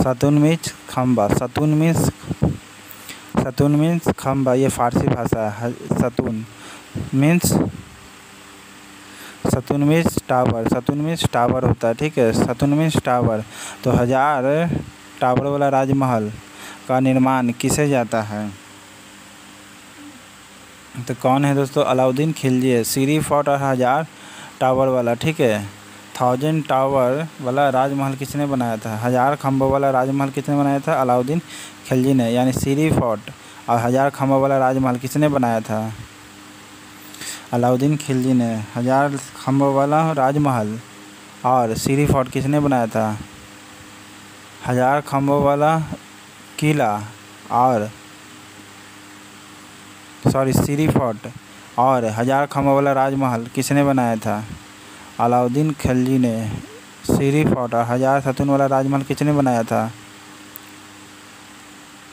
सतून मीन्स खम्भा, सतून मीन्स खम्भा, ये फारसी भाषा है। सतून मीन्स टावर, सतून मीन्स टावर होता है, ठीक है, सतून मीन्स टावर। तो हजार टावर वाला राजमहल का निर्माण किसे जाता है? तो कौन है दोस्तों? अलाउद्दीन खिलजी है। सीरी फोर्ट और हजार टावर वाला, ठीक है, 1000 टावर वाला राजमहल किसने बनाया था? हजार खम्भों वाला राजमहल किसने बनाया था? अलाउद्दीन खिलजी ने। यानी सीरी फोर्ट और हजार खम्भों वाला राजमहल किसने बनाया था? अलाउद्दीन खिलजी ने। हजार खम्भों वाला राजमहल और सीरी फोर्ट किसने बनाया था? हजार खम्भों वाला किला और सीरी फोर्ट और हजार खम्भों वाला राजमहल किसने बनाया था? अलाउद्दीन खिलजी ने। सीरी फोर्ट और हजार सतून वाला राजमहल किसने बनाया था?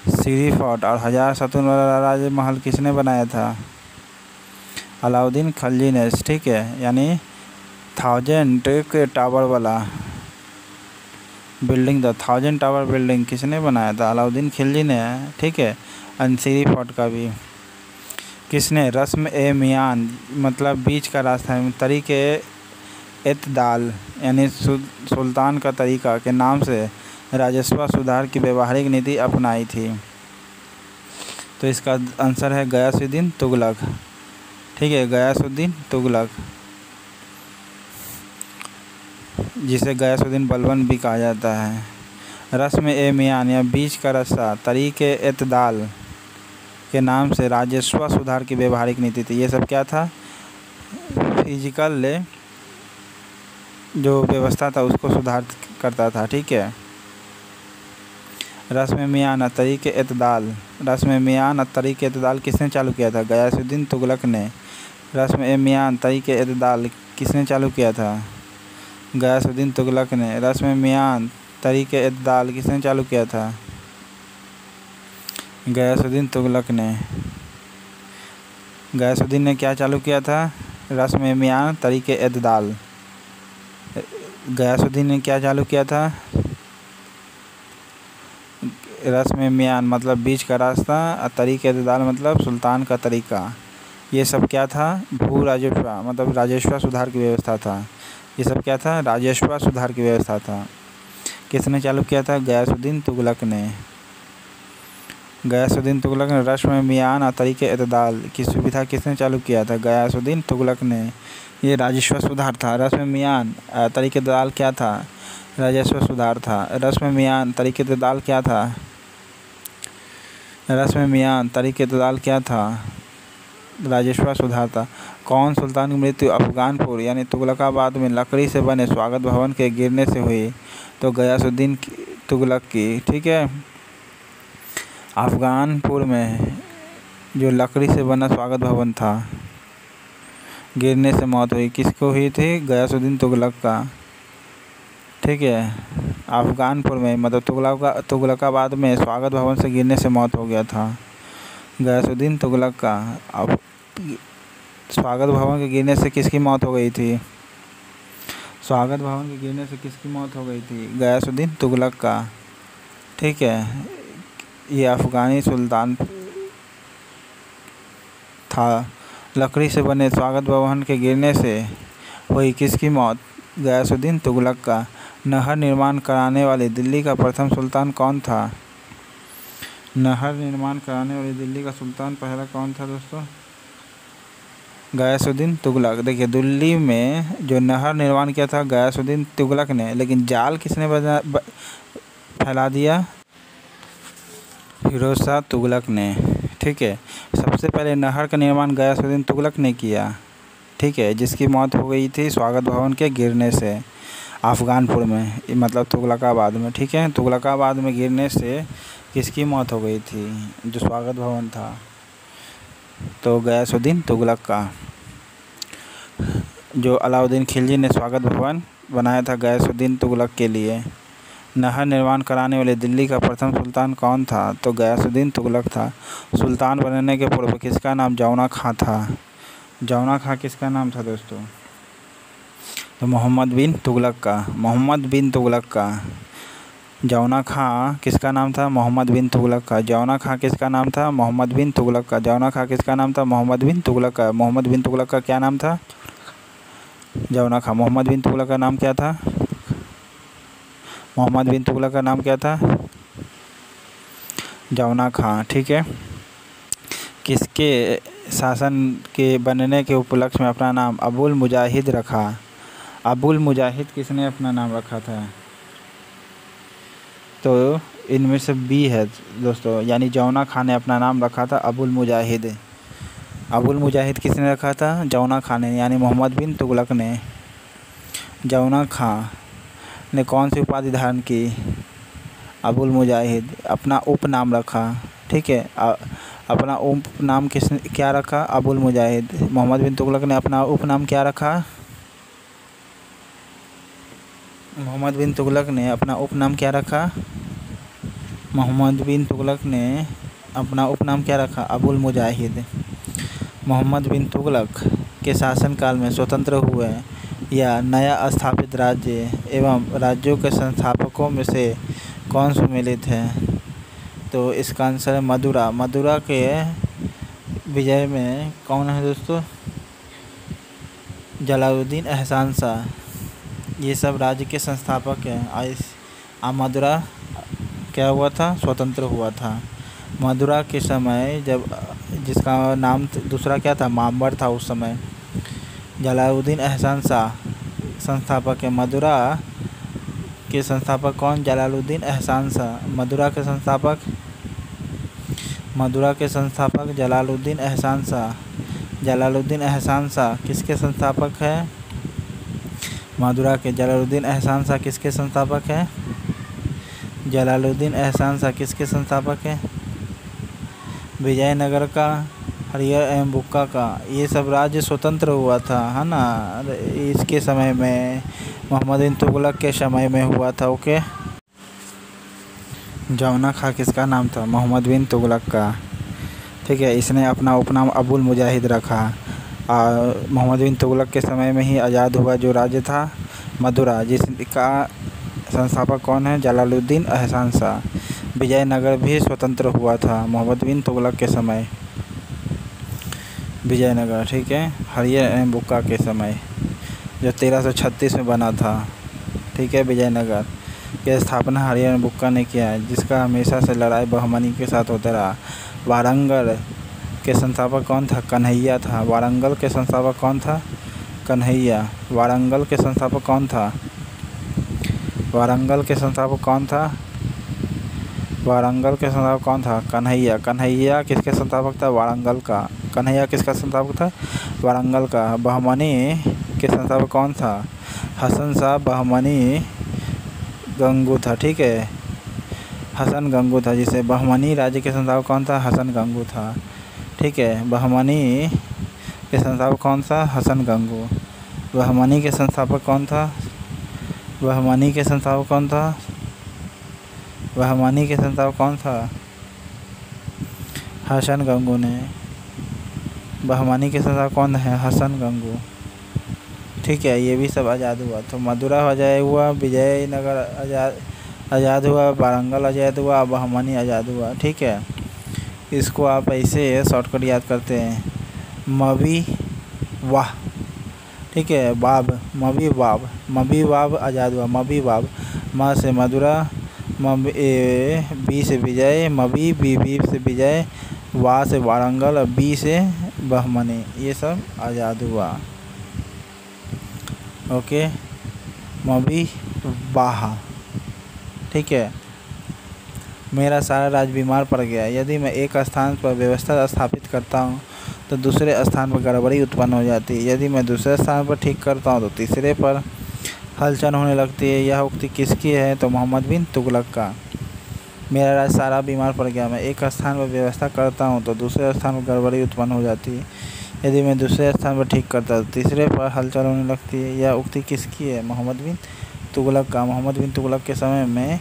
सीरी फोर्ट और हजार सतून वाला राजमहल किसने बनाया था? अलाउद्दीन खिलजी ने, ठीक है। यानी 1000 टावर वाला बिल्डिंग, द 1000 टावर बिल्डिंग किसने बनाया था? अलाउद्दीन खिलजी ने, ठीक है। और सीरी फोर्ट का भी किसने? रस्म ए मियान मतलब बीच का रास्ता, तरीके एतदाल यानी सुल्तान का तरीका के नाम से राजस्व सुधार की व्यवहारिक नीति अपनाई थी। तो इसका आंसर है गयासुद्दीन तुगलक, ठीक है, गयासुद्दीन तुगलक, जिसे गयासुद्दीन बलबन भी कहा जाता है। रस्म ए मियान या बीच का रास्ता, तरीके एतदाल के नाम से राजस्व सुधार की व्यवहारिक नीति थी। ये सब क्या था? फिजिकल जो व्यवस्था था उसको सुधार करता था। ठीक है। रस्म मियान तरीक़ एतदाल, रस्म मियान तरीक़ एतदाल किसने चालू किया था? गयासुद्दीन तुगलक ने। रस्म मियान तरीक़ एतदाल किसने चालू किया था? गयासुद्दीन तुगलक ने। रस्म मियान तरीक़ एतदाल किसने चालू किया था? गयासुद्दीन तुगलक ने। गयासुद्दीन ने क्या चालू किया था? रस्म मियान तरीक़ एतदाल। गयासुद्दीन ने क्या चालू किया था? रस्म मियान मतलब बीच का रास्ता, और तरीक़ एतदाल मतलब सुल्तान का तरीक़ा। ये सब क्या था? भू राजस्व मतलब राजस्व सुधार की व्यवस्था था। ये सब क्या था? राजस्व सुधार की व्यवस्था था। किसने चालू किया था? गयासुद्दीन तुगलक ने। गयासुद्दीन तुगलक ने रस्म मियान और तरीक़ एतदाल की सुविधा किसने चालू किया था? गयासुद्दीन तुगलक ने। ये राजस्व सुधार था। रस्म मियान तरीक़ एतदाल क्या था? राजस्व सुधार था। रस्म मियान तरीक़ एतदाल क्या था? रस्म मियान तरीक़ एतदाल क्या था? राजस्व सुधार था। कौन सुल्तान की मृत्यु अफ़गानपुर यानी तुगलकाबाद में लकड़ी से बने स्वागत भवन के गिरने से हुई? तो गयासुद्दीन तुगलक की। ठीक है। अफ़गानपुर में जो लकड़ी से बना स्वागत भवन था, गिरने से मौत हुई। किसको हुई थी? गयासुद्दीन तुगलक का। ठीक है। अफ़गानपुर में मतलब तुगलकाबाद में स्वागत भवन से गिरने से मौत हो गया था गयासुद्दीन तुगलक का। अब स्वागत भवन के गिरने से किसकी मौत हो गई थी? स्वागत भवन के गिरने से किसकी मौत हो गई थी? गयासुद्दीन तुगलक का। ठीक है। ये अफ़गानी सुल्तान था। लकड़ी से बने स्वागत भवन के गिरने से हुई किसकी मौत? गयासुद्दीन तुगलक का। नहर निर्माण कराने वाले दिल्ली का प्रथम सुल्तान कौन था? नहर निर्माण कराने वाले दिल्ली का सुल्तान पहला कौन था दोस्तों? गयासुद्दीन तुगलक। देखिए, दिल्ली में जो नहर निर्माण किया था गयासुद्दीन तुगलक ने, लेकिन जाल किसने फैला दिया? फिरोज शाह तुगलक ने। ठीक है। सबसे पहले नहर का निर्माण गयासुद्दीन तुगलक ने किया। ठीक है। जिसकी मौत हो गई थी स्वागत भवन के गिरने से अफ़गानपुर में, मतलब तुगलकाबाद में। ठीक है। तुगलकाबाद में गिरने से किसकी मौत हो गई थी? जो स्वागत भवन था, तो गयासुद्दीन तुगलक का। जो अलाउद्दीन खिलजी ने स्वागत भवन बनाया था गयासुद्दीन तुगलक के लिए। नहर निर्माण कराने वाले दिल्ली का प्रथम सुल्तान कौन था? तो गयासुद्दीन तुगलक था। सुल्तान बनने के पूर्व किसका नाम जौना खां था? जौना खां किसका नाम था दोस्तों? तो मोहम्मद बिन तुगलक का। मोहम्मद बिन तुगलक का। जौना खां किसका नाम था? मोहम्मद बिन तुगलक का। जौना खां किसका नाम था? मोहम्मद बिन तुगलक का। जौना खां किसका नाम था? मोहम्मद बिन तुगलक का। मोहम्मद बिन तुगलक का क्या नाम था? जौना खां। मोहम्मद बिन तुगलक का नाम क्या था? मोहम्मद बिन तुगलक का नाम क्या था? जौना खां। ठीक है। किसके शासन के बनने के उपलक्ष्य में अपना नाम अबुल मुजाहिद रखा? अबुल मुजाहिद किसने अपना नाम रखा था? तो इनमें से बी है दोस्तों, यानी जौना खां ने अपना नाम रखा था अबुल मुजाहिद। अबुल मुजाहिद किसने रखा था? जौना खां ने, यानी मोहम्मद बिन तुगलक ने। जौना खां ने कौन सी उपाधि धारण की? अबुल मुजाहिद। अपना उपनाम रखा। ठीक है। अपना उपनाम किसने क्या रखा? अबुल मुजाहिद। मोहम्मद बिन तुगलक ने अपना उपनाम क्या रखा? मोहम्मद बिन तुगलक ने अपना उपनाम क्या रखा? मोहम्मद बिन तुगलक ने अपना उपनाम क्या रखा? अबुल मुजाहिद। मोहम्मद बिन तुगलक के शासनकाल में स्वतंत्र हुए या नया स्थापित राज्य एवं राज्यों के संस्थापकों में से कौन सम्मिलित है? तो इसका आंसर है मदुरा। मदुरा के विजय में कौन है दोस्तों? जलालुद्दीन एहसान शाह। ये सब राज्य के संस्थापक हैं। मदुरा क्या हुआ था? स्वतंत्र हुआ था। मदुरा के समय जब जिसका नाम दूसरा क्या था? मामबर था उस समय। जलालुद्दीन एहसान शाह संस्थापक है। मदुरा के संस्थापक कौन? जलालुद्दीन एहसान शाह। मदुरा के संस्थापक जलालुद्दीन एहसान शाह। जलालुद्दीन एहसान शाह किसके संस्थापक है? मदुरा के। जलालुद्दीन एहसान शाह किसके संस्थापक है? जलालुद्दीन एहसान शाह किसके संस्थापक है? विजयनगर का, हरियर एवं बुक्का का। ये सब राज्य स्वतंत्र हुआ था, है ना, इसके समय में, मोहम्मद बिन तुगलक के समय में हुआ था। ओके। जौना खां किसका नाम था? मोहम्मद बिन तुगलक का। ठीक है, इसने अपना उपनाम अबुल मुजाहिद रखा। और मोहम्मद बिन तुगलक के समय में ही आज़ाद हुआ जो राज्य था मदुरा, जिसका संस्थापक कौन है? जलालुद्दीन एहसान शाह। विजयनगर भी स्वतंत्र हुआ था मोहम्मद बिन तुगलक के समय, विजयनगर। ठीक है, हरियर एवं बुक्का के समय, जो 1336 में बना था। ठीक है, विजयनगर की स्थापना हरियर एवं बुक्का ने किया है, जिसका हमेशा से लड़ाई बहमनी के साथ होता रहा। वारंगल के संस्थापक कौन था? कन्हैया था। वारंगल के संस्थापक कौन था? कन्हैया। वारंगल के संस्थापक कौन था? वारंगल के संस्थापक कौन था? वारंगल के संस्थापक कौन था? कन्हैया। कन्हैया किसके संस्थापक था? वारंगल का। कन्हैया किसका संस्थापक था? वारंगल का। बहमनी के संस्थापक कौन था? हसन शाह बहमनी गंगू था। ठीक है, हसन गंगू था, जिसे बहमनी राज्य के संस्थापक कौन था? हसन गंगू था। ठीक है, बहमनी के संस्थापक कौन था? हसन गंगू। बहमनी के संस्थापक कौन था? बहमनी के संस्थापक कौन था? बहमनी के संस्थापक कौन था? हसन गंगू ने। बहमनी के संस्थापक कौन है? हसन गंगू। ठीक है, ये भी सब आज़ाद हुआ। तो मदुरा आज़ाद हुआ, विजयनगर आज़ाद हुआ, वारंगल आज़ाद हुआ, बहमनी आज़ाद हुआ। ठीक है, इसको आप ऐसे शॉर्टकट याद करते हैं, मवी वाह। ठीक है, बाब, मवी बाब, मवी बाब आज़ाद हुआ। मवी बाब, म से मदुरा, बी से विजय, मवी बी से विजय, वा से वारंगल और बी से बहमनी, ये सब आज़ाद हुआ। ओके, मवी बाहा। ठीक है, मेरा सारा राज्य बीमार पड़ गया। यदि मैं एक स्थान पर व्यवस्था स्थापित करता हूँ तो दूसरे स्थान पर गड़बड़ी उत्पन्न हो जाती है। यदि मैं दूसरे स्थान पर ठीक करता हूँ तो तीसरे पर हलचल होने लगती है। यह उक्ति किसकी है? तो मोहम्मद बिन तुगलक का। मेरा राज्य सारा बीमार पड़ गया। मैं एक स्थान पर व्यवस्था करता हूँ तो दूसरे स्थान पर गड़बड़ी उत्पन्न हो जाती है। यदि मैं दूसरे स्थान पर ठीक करता तो तीसरे पर हलचल होने लगती है। यह उक्ति किसकी है? मोहम्मद बिन तुगलक का। मोहम्मद बिन तुगलक के समय में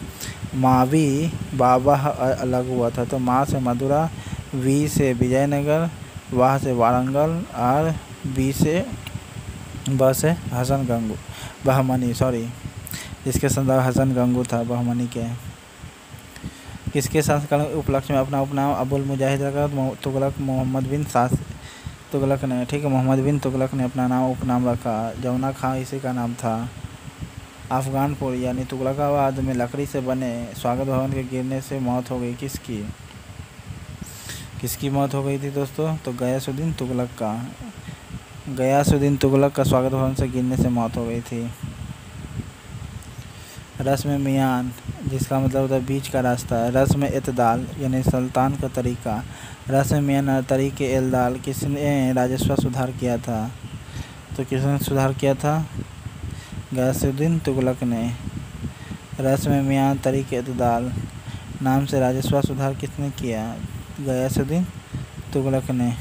मावी बाबा अलग हुआ था। तो माँ से मदुरा, वी से विजयनगर, वाह से वारंगल और बी से ब से हसन गंगू, बहमनी, सॉरी, जिसके संदर्भ हसन गंगू था, बहमनी के। किसके संस्करण उपलक्ष्य में अपना उपनाम अबुल मुजाहिद रखा? तुगलक, मोहम्मद बिन तुगलक ने। ठीक है, मोहम्मद बिन तुगलक ने अपना नाम उपनाम रखा। जौना खां इसी का नाम था। अफगानपुर यानी तुगलकाबाद में लकड़ी से बने स्वागत भवन के गिरने से मौत हो गई। किसकी? किसकी मौत हो गई थी दोस्तों? तो गयासुद्दीन तुगलक का। गयासुद्दीन तुगलक का स्वागत भवन से गिरने से मौत हो गई थी। रस्म मियान, जिसका मतलब होता है बीच का रास्ता। रस्म इत्दाल यानी सुल्तान का तरीका। रस्म मियान और तरीके एल्दाल, किसने राजस्व सुधार किया था? तो किसने सुधार किया था? गयासुद्दीन तुगलक ने। रस्म मियान तरीके इत्दाल नाम से राजस्व सुधार किसने किया? गयासुद्दीन तुगलक ने।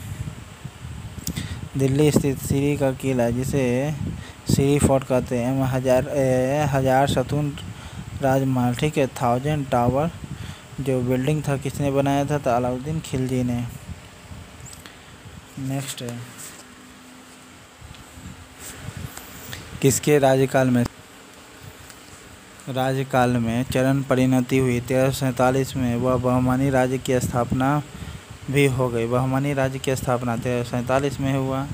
दिल्ली स्थित सीरी का किला, जिसे सीरी फोर्ट कहते हैं, हजार सतून राजमहल। ठीक है, 1000 टावर जो बिल्डिंग था, किसने बनाया था? तो अलाउद्दीन खिलजी ने। नेक्स्ट है, किसके राज्यकाल में चरण परिणति हुई? 1347 में वह बहमनी राज्य की स्थापना भी हो गई। बहमनी राज्य की स्थापना 1347 में हुआ।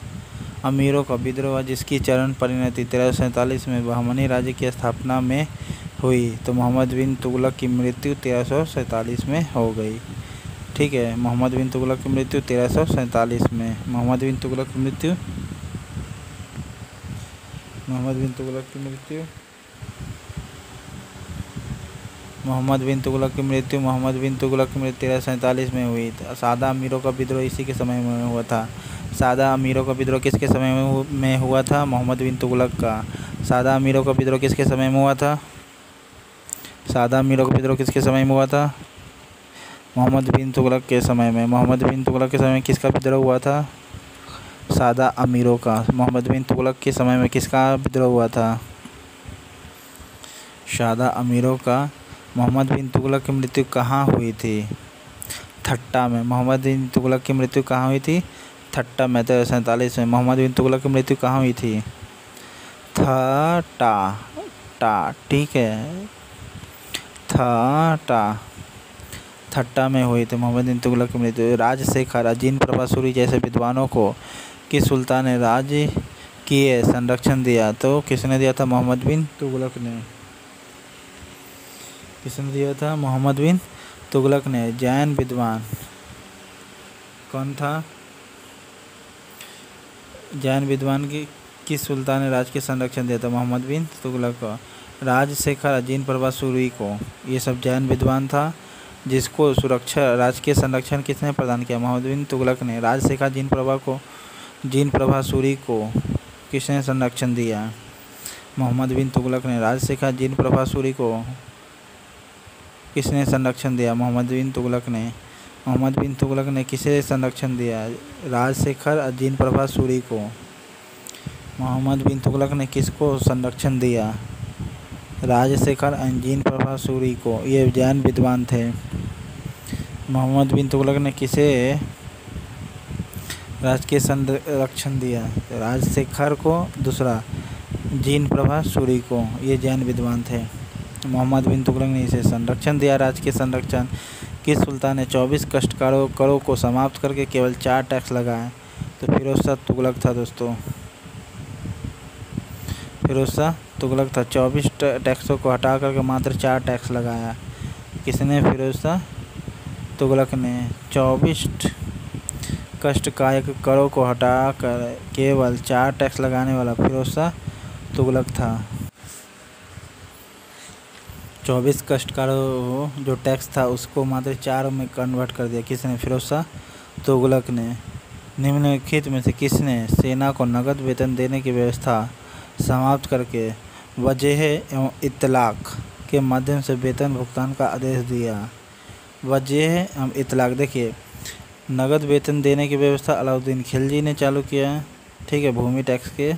अमीरों का विद्रोह, जिसकी चरण परिणति 1347 में बहमनी राज्य की स्थापना में हुई। तो मोहम्मद बिन तुगलक की मृत्यु 1347 में हो गई। ठीक है, मोहम्मद बिन तुगलक की मृत्यु 1347 में। मोहम्मद बिन तुगलक की मृत्यु 1347 में हुई। सादा अमीरों का विद्रोह इसी के समय में हुआ था। सादा अमीरों का विद्रोह किसके समय में हुआ था? मोहम्मद बिन तुगलक का। सादा अमीरों का विद्रोह किसके समय में हुआ था? सादा अमीरों का विद्रोह किसके समय में हुआ था? मोहम्मद बिन तुगलक के समय में। मोहम्मद बिन तुगलक के समय में किसका विद्रोह हुआ था? सादा अमीरों का। मोहम्मद बिन तुगलक के समय में किसका विद्रोह हुआ था? सादा अमीरों का। मोहम्मद बिन तुगलक की मृत्यु कहाँ हुई थी? ठट्टा में। मोहम्मद बिन तुगलक की मृत्यु कहाँ हुई थी? ठट्टा में 1347 में। मोहम्मद बिन तुगलक की मृत्यु कहाँ हुई थी? ठट्टा, ठीक है, ठट्टा में हुई थी मोहम्मद बिन तुगलक की मृत्यु। राजशेखर, अजीम प्रभासूरी जैसे विद्वानों को किस सुल्तान ने राज्य किए संरक्षण दिया? तो किसने दिया था? मोहम्मद बिन तुगलक ने। किसने दिया था? मोहम्मद बिन तुगलक ने। जैन विद्वान कौन था? जैन विद्वान की किस सुल्तान ने राज्य के संरक्षण दिया था? मोहम्मद बिन तुगलक को। राजशेखर, अजीम प्रभासूरी को, ये सब जैन विद्वान था जिसको सुरक्षा राजकीय संरक्षण किसने प्रदान किया? मोहम्मद बिन तुगलक ने। राजशेखर, जीन प्रभासूरी को किसने संरक्षण दिया? मोहम्मद बिन तुगलक ने। राजशेखर, जीन प्रभासूरी को किसने संरक्षण दिया? मोहम्मद बिन तुगलक ने। मोहम्मद बिन तुगलक ने किसे संरक्षण दिया? राजशेखर, अजीम प्रभासूरी को। मोहम्मद बिन तुगलक ने किसको संरक्षण दिया? राजशेखर, अजीम प्रभासूरी को। ये जैन विद्वान थे। मोहम्मद बिन तुगलक ने किसे राजकीय संरक्षण दिया? राजशेखर को, दूसरा जीन प्रभासूरी को। ये जैन विद्वान थे। मोहम्मद बिन तुगलक ने इसे संरक्षण दिया। राजकीय संरक्षण। किस सुल्तान ने 24 करों को समाप्त करके केवल 4 टैक्स लगाए? तो फिरोज शाह तुगलक था दोस्तों। फिरोज शाह तुगलक था। 24 टैक्सों को हटा करके मात्र 4 टैक्स लगाया। किसने? फिरोज शाह तुगलक ने। 24 कष्टकायक करों को हटा कर केवल 4 टैक्स लगाने वाला फिरोज शाह तुगलक था। 24 कष्टकारों जो टैक्स था उसको मात्र 4 में कन्वर्ट कर दिया। किसने? फिरोज शाह तुगलक ने। निम्नलिखित में से किसने सेना को नगद वेतन देने की व्यवस्था समाप्त करके वजह एवं इतलाक के माध्यम से वेतन भुगतान का आदेश दिया? वजह एवं इतलाक, देखिए, नगद वेतन देने की व्यवस्था अलाउद्दीन खिलजी ने चालू किया, ठीक है, भूमि टैक्स के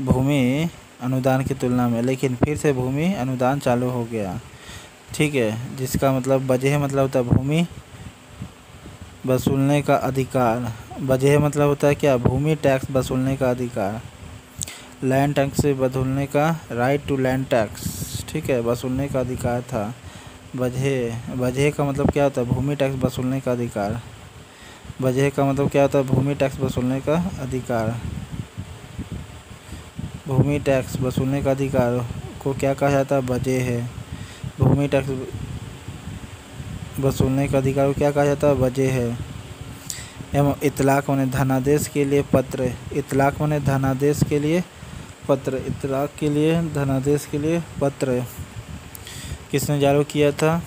भूमि अनुदान की तुलना में। लेकिन फिर से भूमि अनुदान चालू हो गया, ठीक है, जिसका मतलब वजह मतलब होता है भूमि वसूलने का अधिकार। वजह मतलब होता है क्या? भूमि टैक्स वसूलने का अधिकार। लैंड टैक्स से वसूलने का, राइट टू लैंड टैक्स, ठीक है, वसूलने का अधिकार था। वजह का मतलब क्या होता है? भूमि टैक्स वसूलने का अधिकार। वजह का मतलब क्या होता है? भूमि टैक्स वसूलने का अधिकार। भूमि टैक्स वसूलने का अधिकार को क्या कहा जाता है? वजह है। भूमि टैक्स वसूलने का अधिकार को क्या कहा जाता है? वजह है। एवं इतलाक माने धनादेश के लिए पत्र। इतलाक माने धनादेश के लिए पत्र। इतलाक के लिए, धनादेश के लिए पत्र किसने जारी किया था?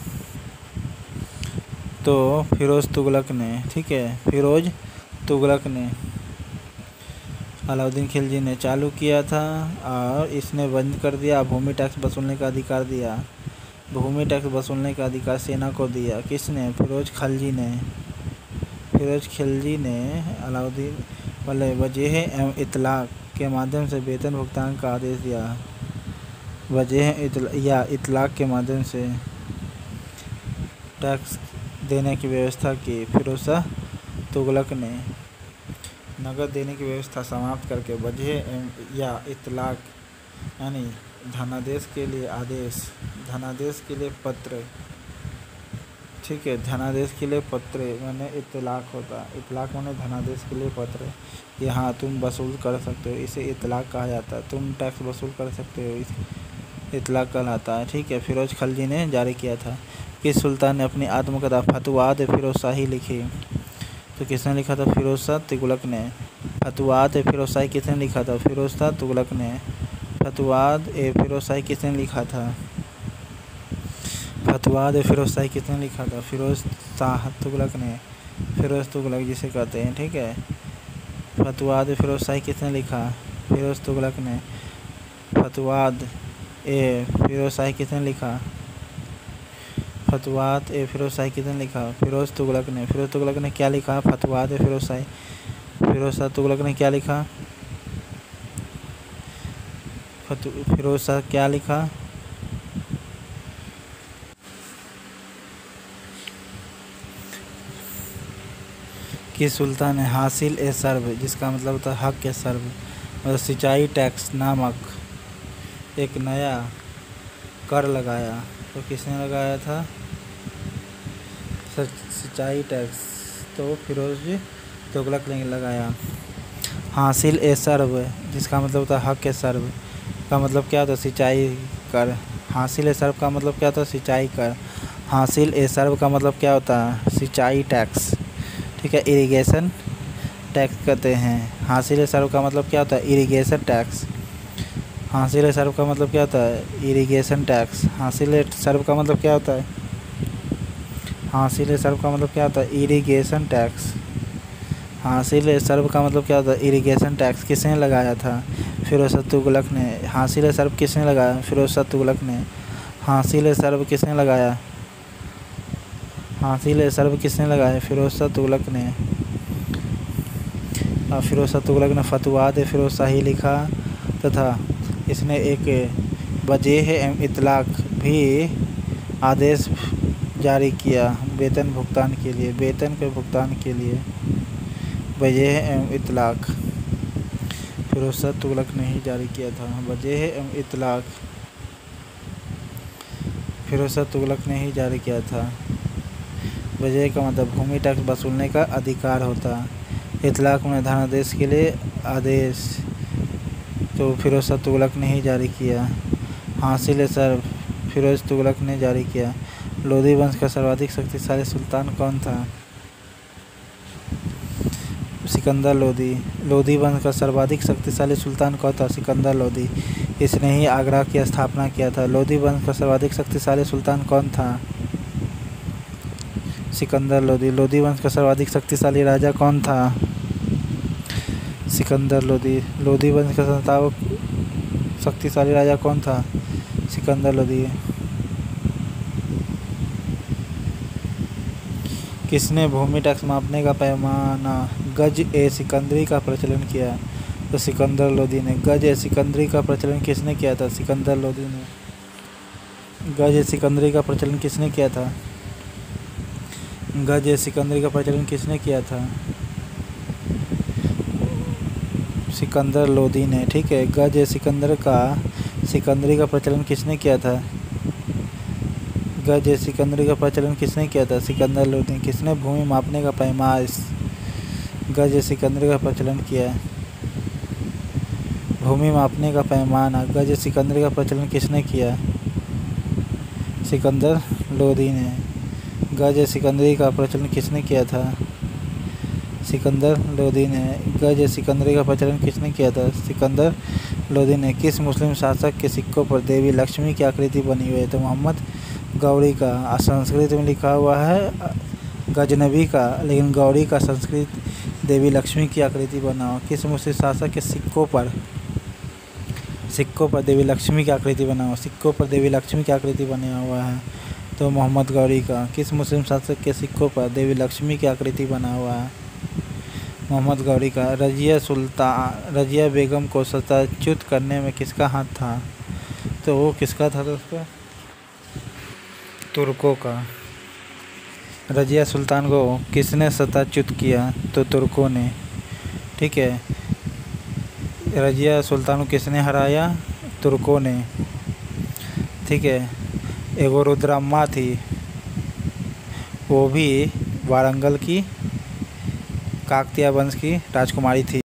तो फिरोज तुगलक ने, ठीक है, फिरोज तुगलक ने। अलाउद्दीन खिलजी ने चालू किया था और इसने बंद कर दिया। भूमि टैक्स वसूलने का अधिकार दिया। भूमि टैक्स वसूलने का अधिकार सेना को दिया। किसने? फिरोज खिलजी ने। फिरोज खिलजी ने अलाउद्दीन वाले वजह एवं इतलाक के माध्यम से वेतन भुगतान का आदेश दिया। वजह या इतलाक के माध्यम से टैक्स देने की व्यवस्था की। फिरोज शाह तुगलक ने नगद देने की व्यवस्था समाप्त करके वजह या इतलाक यानी धनादेश के लिए आदेश, धनादेश के लिए पत्र, ठीक है, धनादेश के लिए पत्र माने इतलाक होता है। इतलाक माने धनादेश के लिए पत्र। यहाँ तुम वसूल कर सकते हो, इसे इतलाक कहा जाता है। तुम टैक्स वसूल कर सकते हो, इस इतलाक कहलाता है, ठीक है। फिरोज खिलजी ने जारी किया था। किस सुल्तान ने अपनी आत्मकथा फतवात फिरोज शाही लिखी? तो किसने लिखा था? फिरोज शाह तुगलक ने। फतवात फिरोज शाही किसने लिखा था? फिरोज शाह तुगलक ने। फतवात फिरोज शाही किसने लिखा था? फतवात फिरोज शाही किसने लिखा था? फिरोज शाह तुगलक ने। फिरोज तुगलक जिसे कहते हैं, ठीक है। फतवाद फिरोज शाही किसने लिखा? फिरोज तुगलक ने। फतवाद ए फिरोज शाही किसने लिखा? फतवाद ए फिरोज शाही किसने लिखा? फिरोज तुगलक ने। फिरोज तुगलक ने क्या लिखा? फतवाद ए फिरोज शाही। फिरोज शाह तुगलक ने क्या लिखा? फिरोज शाह क्या लिखा? किस सुल्तान ने हासिल ए सर्व, जिसका मतलब होता है हक के सर्व, मतलब सिंचाई टैक्स नामक एक नया कर लगाया? तो किसने लगाया था सिंचाई टैक्स? तो फिरोज तुगलक ने लगाया। हासिल ए सर्व, जिसका मतलब होता है हक के सर्व का मतलब क्या होता है? सिंचाई कर। हासिल ए सर्व का मतलब क्या होता है? सिंचाई कर। हासिल ए सर्व का मतलब क्या होता है? सिंचाई टैक्स, ठीक है, इरिगेशन टैक्स कहते हैं। हासिल ए सर्व का मतलब क्या होता है? Irrigation tax. हासिल ए सर्व का मतलब क्या होता है? Irrigation tax. हासिल ए सर्व का मतलब क्या होता है? हासिल ए सर्व का मतलब क्या होता है? Irrigation tax. हासिल ए सर्व का मतलब क्या होता है? Irrigation tax. किसने लगाया था? फिरोज शाह तुगलक ने। हासिल ए सर्व किसने लगाया? फिरोज शाह तुगलक ने। हासिल ए सर्व किसने लगाया? हासिल ए सर्व किसने लगाया? फिरोज शाह तुगलक ने। फिरोज शाह तुगलक ने फतवाद फिरोज शाही लिखा तथा इसने एक वजह एवं इतलाक भी आदेश जारी किया वेतन भुगतान के लिए। वेतन के भुगतान के लिए वजह एवं इतलाक फिरोज शाह तुगलक ने ही जारी किया था। वजह एवं इतलाक फिरोज शाह तुगलक ने ही जारी किया था। वजह का मतलब भूमि टैक्स वसूलने का अधिकार होता। इतलाक में धनादेश के लिए आदेश, तो फिरोज शाह तुगलक ने ही जारी किया। हासिल ए सर्व फिरोज तुगलक ने जारी किया। लोधी वंश का सर्वाधिक शक्तिशाली सुल्तान कौन था? सिकंदर लोधी। लोधी वंश का सर्वाधिक शक्तिशाली सुल्तान कौन था? सिकंदर लोधी। इसने ही आगरा की स्थापना किया था। लोधी वंश का सर्वाधिक शक्तिशाली सुल्तान कौन था? सिकंदर लोधी। लोधी वंश का सर्वाधिक शक्तिशाली राजा कौन था? सिकंदर लोधी। लोधी वंश का शक्तिशाली राजा कौन था? सिकंदर लोधी। किसने भूमि टैक्स मापने का पैमाना गज ए सिकंदरी का प्रचलन किया? तो सिकंदर लोधी ने। गज ए सिकंदरी का प्रचलन किसने किया था? सिकंदर लोधी ने। गज ए सिकंदरी का प्रचलन किसने किया था? गज ए सिकंदरी का प्रचलन किसने किया था? सिकंदर लोधी ने, ठीक है। गज ए सिकंदरी का प्रचलन किसने किया था? गज ए सिकंदरी का प्रचलन किसने किया था? सिकंदर लोधी। किसने भूमि मापने का पैमाश गज ए सिकंदरी का प्रचलन किया? भूमि मापने का पैमाना गज ए सिकंदरी का प्रचलन किसने किया? सिकंदर लोधी ने। गज ए सिकंदरी का प्रचलन किसने किया था? सिकंदर लोधी ने। गज ए सिकंदरी का प्रचलन किसने किया था? सिकंदर लोधी ने। किस मुस्लिम शासक के सिक्कों पर देवी लक्ष्मी की आकृति बनी हुई है? तो मोहम्मद गौरी का। संस्कृत में लिखा हुआ है गजनबी का, लेकिन गौरी का संस्कृत देवी लक्ष्मी की आकृति बना हुआ। किस मुस्लिम शासक के सिक्कों पर देवी लक्ष्मी की आकृति बना हुआ? सिक्कों पर देवी लक्ष्मी की आकृति बना हुआ है, तो मोहम्मद गौरी का। किस मुस्लिम शासक के सिक्कों पर देवी लक्ष्मी की आकृति बना हुआ है? मोहम्मद गौरी का। रजिया बेगम को सत्ताच्युत करने में किसका हाथ था? तो वो किसका था दोस्तों? तुर्कों का। रजिया सुल्तान को किसने सत्ताच्युत किया? तो तुर्कों ने, ठीक है। रजिया सुल्तान को किसने हराया? तुर्कों ने, ठीक है। एगो रुद्रम्मा थी, वो भी वारंगल की काकतीय वंश की राजकुमारी थी।